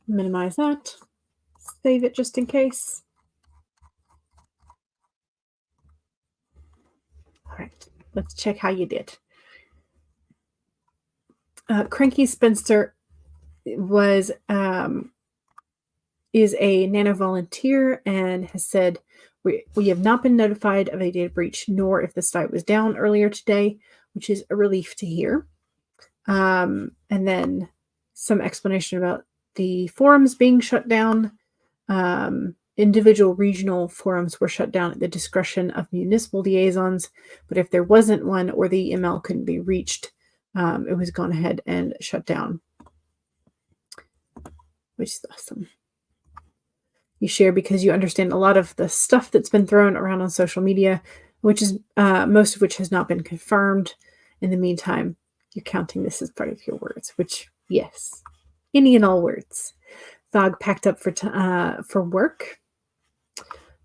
Minimize that. Save it just in case. All right. Let's check how you did. Cranky Spencer was is a nano volunteer and has said, we have not been notified of a data breach, nor if the site was down earlier today, which is a relief to hear. And then some explanation about the forums being shut down. Individual regional forums were shut down at the discretion of municipal liaisons, but if there wasn't one or the email couldn't be reached, it was gone ahead and shut down, which is awesome. You share because you understand a lot of the stuff that's been thrown around on social media, which is most of which has not been confirmed. In the meantime, you're counting this as part of your words, which, yes, any and all words. Thog packed up for work.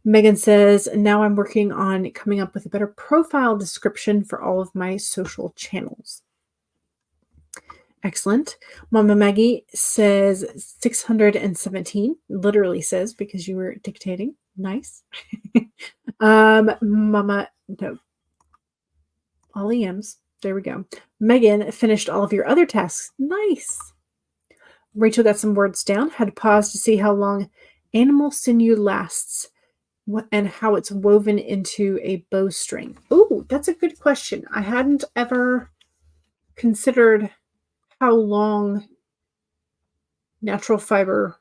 Megan says, now I'm working on coming up with a better profile description for all of my social channels. Excellent. Mama Maggie says 617, literally says because you were dictating. Nice. Mama, no. All EMs. There we go. Megan finished all of your other tasks. Nice. Rachel got some words down. Had to pause to see how long animal sinew lasts and how it's woven into a bowstring. Oh, that's a good question. I hadn't ever considered how long natural fiber,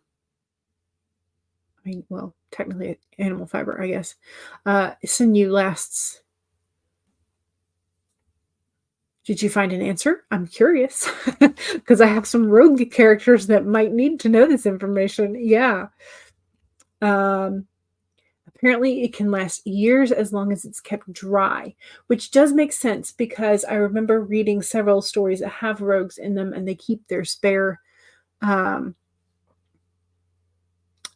well, technically animal fiber, I guess, sinew lasts. Did you find an answer? I'm curious because I have some rogue characters that might need to know this information. Yeah. Apparently it can last years as long as it's kept dry, which does make sense because I remember reading several stories that have rogues in them and they keep their spare, they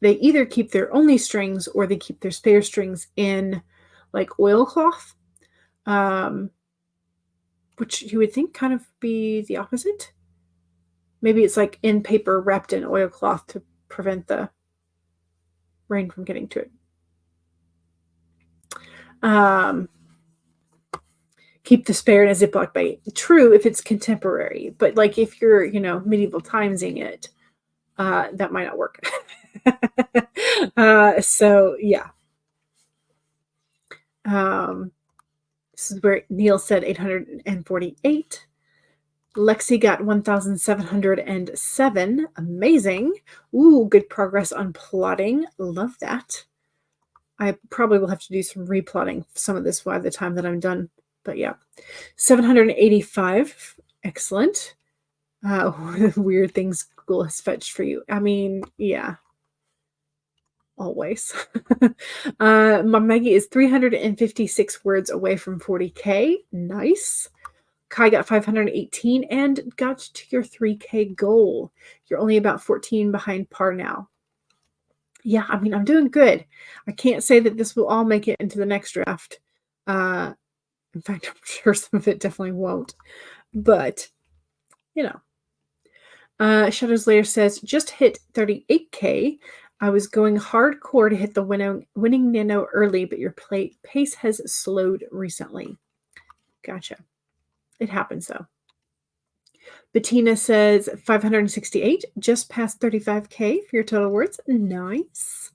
either keep their only strings or they keep their spare strings in like oilcloth, which you would think kind of be the opposite. Maybe it's like in paper wrapped in oilcloth to prevent the rain from getting to it. Keep the spare in a Ziploc bag. True if it's contemporary, but like if you're, medieval timesing it, that might not work. So yeah. This is where Neil said 848. Lexi got 1,707. Amazing. Ooh, good progress on plotting. Love that. I probably will have to do some replotting some of this by the time that I'm done. But yeah. 785. Excellent. Weird things Google has fetched for you. I mean, yeah. Always. My Maggie is 356 words away from 40K. Nice. Kai got 518 and got to your 3K goal. You're only about 14 behind par now. Yeah, I mean, I'm doing good. I can't say that this will all make it into the next draft. In fact, I'm sure some of it definitely won't. But, you know. Shadows Lair says, just hit 38K. I was going hardcore to hit the winning nano early, but your pace has slowed recently. Gotcha. It happens, though. Bettina says 568, just past 35K for your total words. Nice.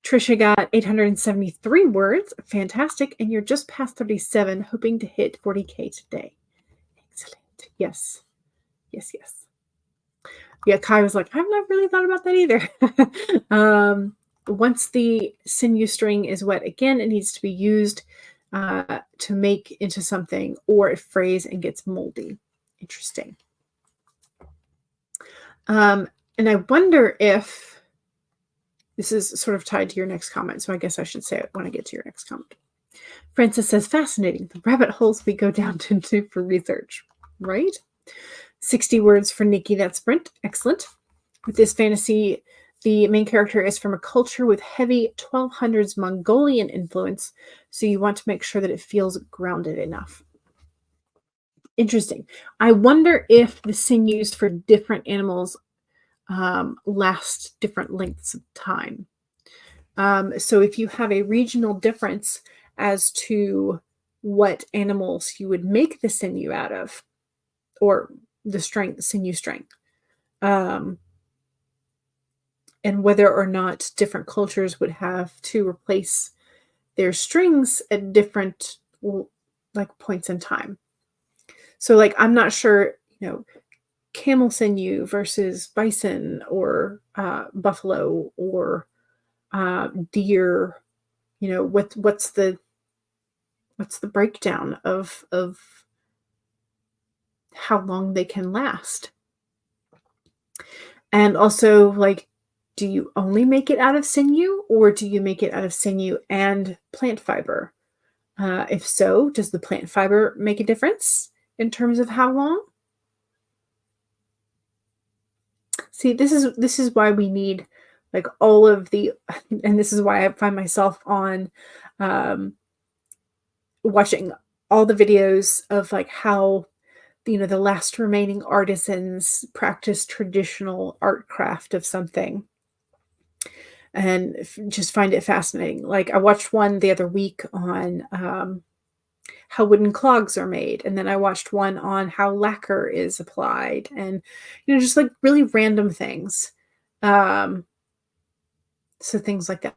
Trisha got 873 words. Fantastic. And you're just past 37, hoping to hit 40K today. Excellent. Yes. Yes, yes. Yeah, Kai was like, I've not really thought about that either. Once the sinew string is wet again, it needs to be used to make into something, or it frays and gets moldy. Interesting. And I wonder if this is sort of tied to your next comment, so I guess I should say it when I get to your next comment. Francis says, fascinating. The rabbit holes we go down into for research, right? 60 words for Nikki, that sprint. Excellent. With this fantasy, the main character is from a culture with heavy 1200s Mongolian influence, so you want to make sure that it feels grounded enough. Interesting. I wonder if the sinews for different animals last different lengths of time. So if you have a regional difference as to what animals you would make the sinew out of, or the sinew strength, and whether or not different cultures would have to replace their strings at different points in time. So I'm not sure, camel sinew versus bison or buffalo or deer, what's the breakdown of how long they can last. And also, do you only make it out of sinew, or do you make it out of sinew and plant fiber? If so, does the plant fiber make a difference in terms of how long? See, this is why we need all of the, and this is why I find myself on watching all the videos of how the last remaining artisans practice traditional art craft of something, and just find it fascinating. I watched one the other week on how wooden clogs are made, and then I watched one on how lacquer is applied, and just really random things. So things like that.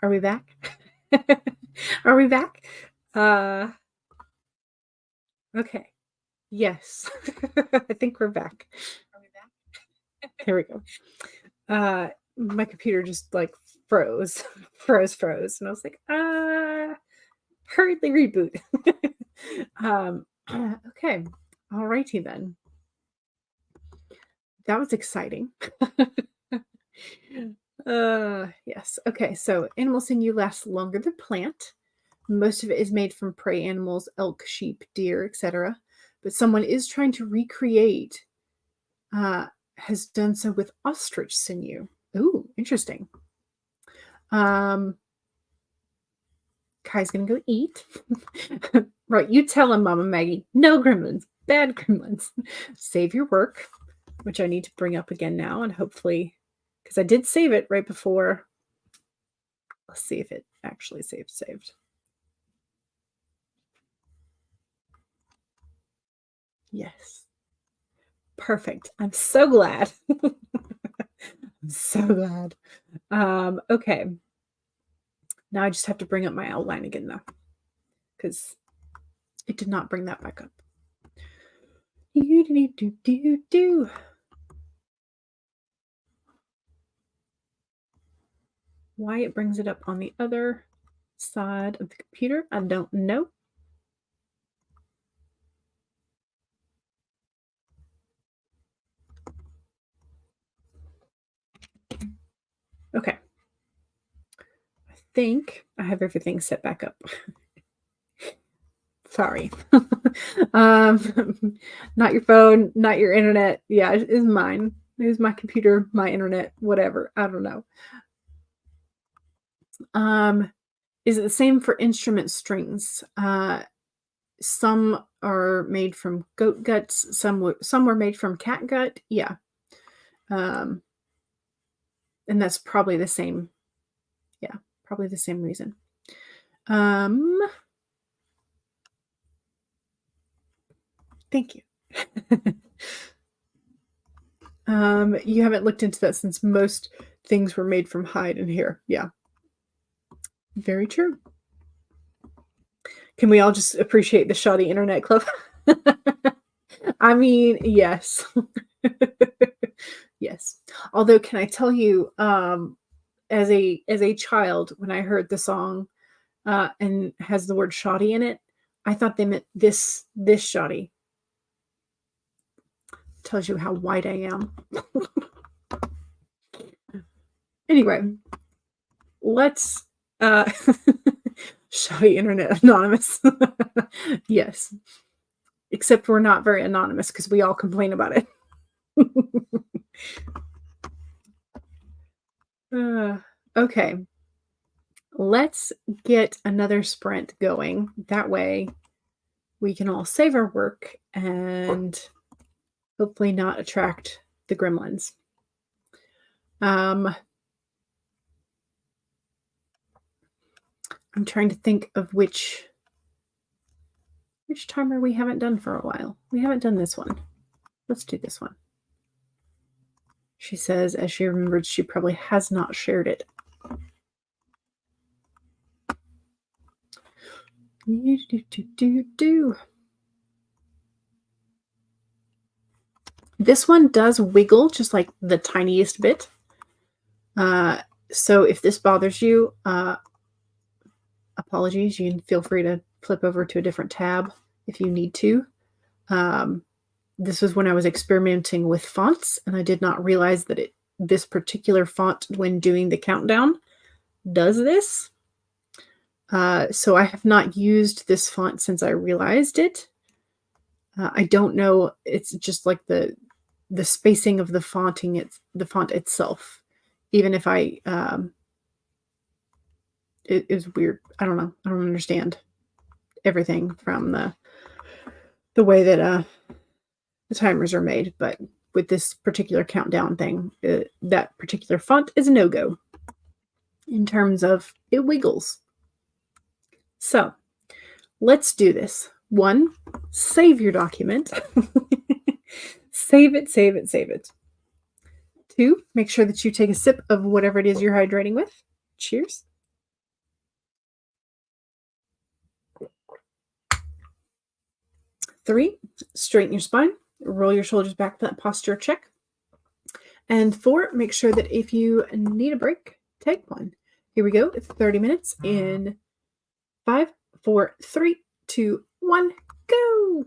Are we back? Are we back? Uh, okay. Yes. I think we're back. Are we back? There we go. My computer just like froze, froze. And I was like, hurriedly reboot. Okay. All righty then. That was exciting. Yes. Okay. So animal sinew lasts longer than plant. Most of it is made from prey animals, elk, sheep, deer, etc. But someone is trying to recreate, has done so with ostrich sinew. Ooh, interesting. Kai's gonna go eat. Right, you tell him, Mama Maggie. No gremlins, bad gremlins. Save your work, which I need to bring up again now, and hopefully, because I did save it right before. Let's see if it actually saved. Yes. Perfect. I'm so glad. I'm so glad. Okay. Now I just have to bring up my outline again, though, because it did not bring that back up. Do. Why it brings it up on the other side of the computer, I don't know. Okay. I think I have everything set back up. Sorry. Not your phone, not your internet. Yeah, it is mine. It is my computer, my internet, whatever. I don't know. Is it the same for instrument strings? Some are made from goat guts, some were made from cat gut. Yeah. And that's probably the same. Yeah, probably the same reason. Thank you. You haven't looked into that since most things were made from hide in here. Yeah. Very true. Can we all just appreciate the shoddy internet club? I mean, yes. Yes. Although, can I tell you, as a child, when I heard the song and has the word shoddy in it, I thought they meant this shoddy. Tells you how white I am. Anyway, let's shoddy internet anonymous. Yes. Except we're not very anonymous because we all complain about it. Okay. Let's get another sprint going. That way we can all save our work and hopefully not attract the gremlins. I'm trying to think of which timer we haven't done for a while. We haven't done this one. Let's do this one. She says, as she remembers, she probably has not shared it. This one does wiggle just like the tiniest bit. So if this bothers you, apologies. You can feel free to flip over to a different tab if you need to. This was when I was experimenting with fonts, and I did not realize that this particular font, when doing the countdown, does this. So I have not used this font since I realized it. I don't know. It's just like the spacing of the font itself. Even if I, it is weird. I don't know. I don't understand everything from the way that the timers are made, but with this particular countdown thing, that particular font is a no-go in terms of it wiggles. So let's do this. 1, save your document. Save it. 2, make sure that you take a sip of whatever it is you're hydrating with. Cheers. 3, straighten your spine. Roll your shoulders back for that posture check. And 4, make sure that if you need a break, take one. Here we go. 30 minutes in 5, 4, 3, 2, 1, go.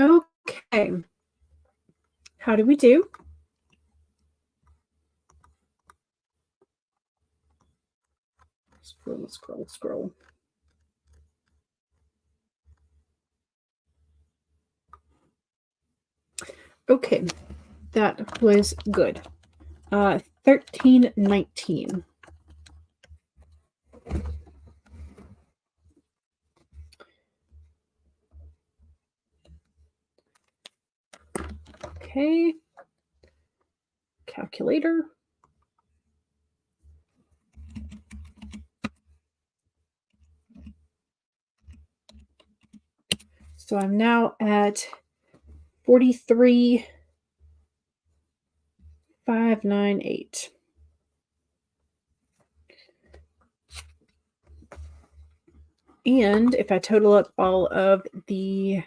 Okay. How do we do? Scroll, scroll, scroll. Okay, that was good. 1319. Okay. Calculator. So I'm now at 43,598. And if I total up all of the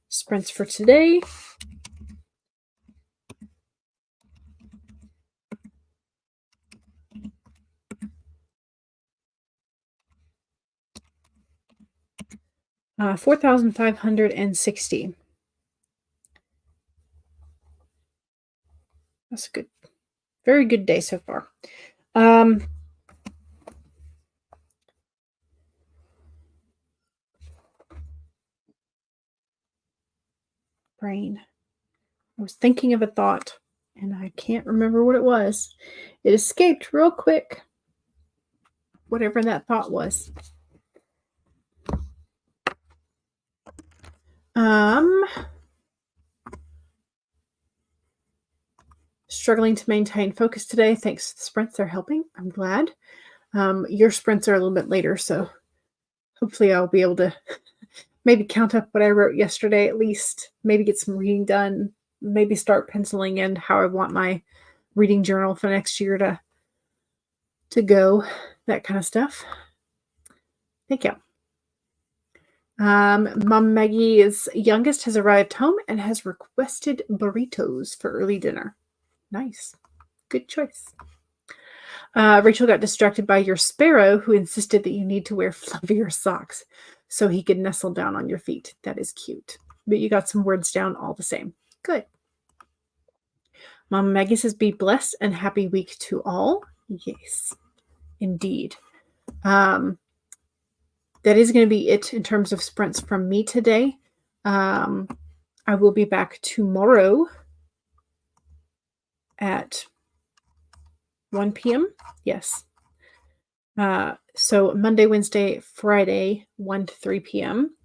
sprints for today, uh, 4,560. That's a good, very good day so far. Brain. I was thinking of a thought, and I can't remember what it was. It escaped real quick. Whatever that thought was. Struggling to maintain focus today. Thanks to the sprints, they're helping. I'm glad. Your sprints are a little bit later, so hopefully I'll be able to maybe count up what I wrote yesterday at least, maybe get some reading done, maybe start penciling in how I want my reading journal for next year to go, that kind of stuff. Thank you. Mom Maggie's youngest has arrived home and has requested burritos for early dinner. Nice. Good choice. Rachel got distracted by your sparrow, who insisted that you need to wear fluffier socks so he could nestle down on your feet. That is cute. But you got some words down all the same. Good. Mama Maggie says, be blessed and happy week to all. Yes, indeed. That is going to be it in terms of sprints from me today. I will be back tomorrow at 1 p.m. Yes. So Monday, Wednesday, Friday, 1 to 3 p.m.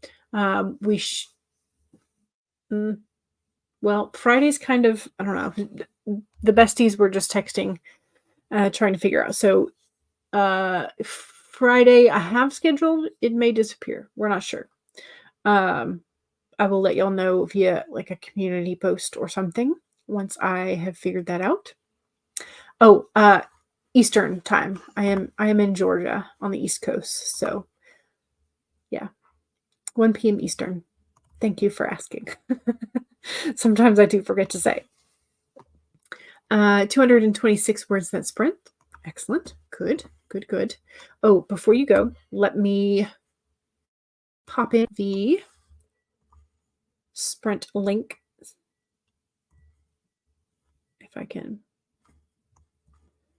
Well, Friday's kind of, I don't know. The besties were just texting, trying to figure out. So Friday I have scheduled. It may disappear. We're not sure. I will let y'all know via like a community post or something once I have figured that out. Oh, Eastern time. I am in Georgia on the East Coast. So yeah, 1 p.m. Eastern. Thank you for asking. Sometimes I do forget to say. 226 words that sprint. Excellent. Good. Oh, before you go, let me pop in the sprint link. If I can.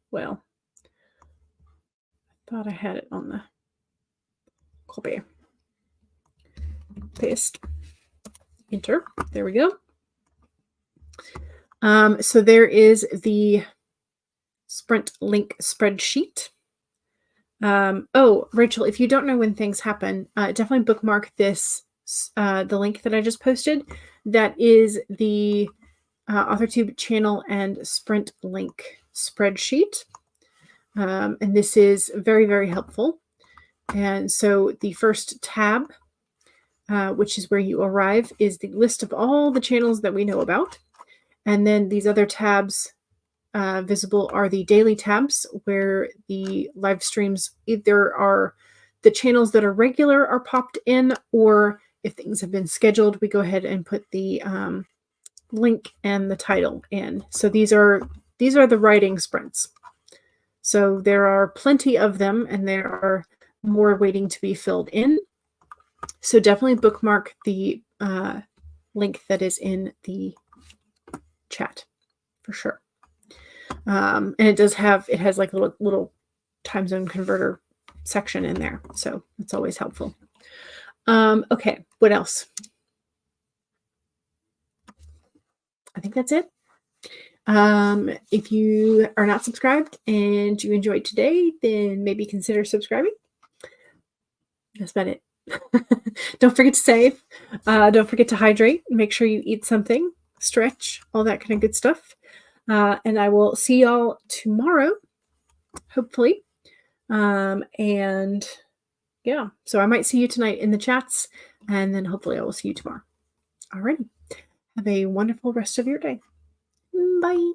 Well, I thought I had it on the copy. Paste. Enter. There we go. So there is the sprint link spreadsheet. Oh, Rachel, if you don't know when things happen, definitely bookmark this, the link that I just posted. That is the AuthorTube channel and sprint link spreadsheet. And this is very, very helpful. And so the first tab, which is where you arrive, is the list of all the channels that we know about. And then these other tabs visible are the daily tabs, where the live streams either are the channels that are regular are popped in, or if things have been scheduled, we go ahead and put the link and the title in. So these are the writing sprints. So there are plenty of them, and there are more waiting to be filled in. So definitely bookmark the link that is in the chat for sure. And it has like a little time zone converter section in there. So it's always helpful. Okay, what else? I think that's it. If you are not subscribed and you enjoyed today, then maybe consider subscribing. That's about it. Don't forget to save. Don't forget to hydrate. Make sure you eat something, stretch, all that kind of good stuff. And I will see y'all tomorrow, hopefully. And yeah, so I might see you tonight in the chats, and then hopefully I will see you tomorrow. Alrighty. Have a wonderful rest of your day. Bye.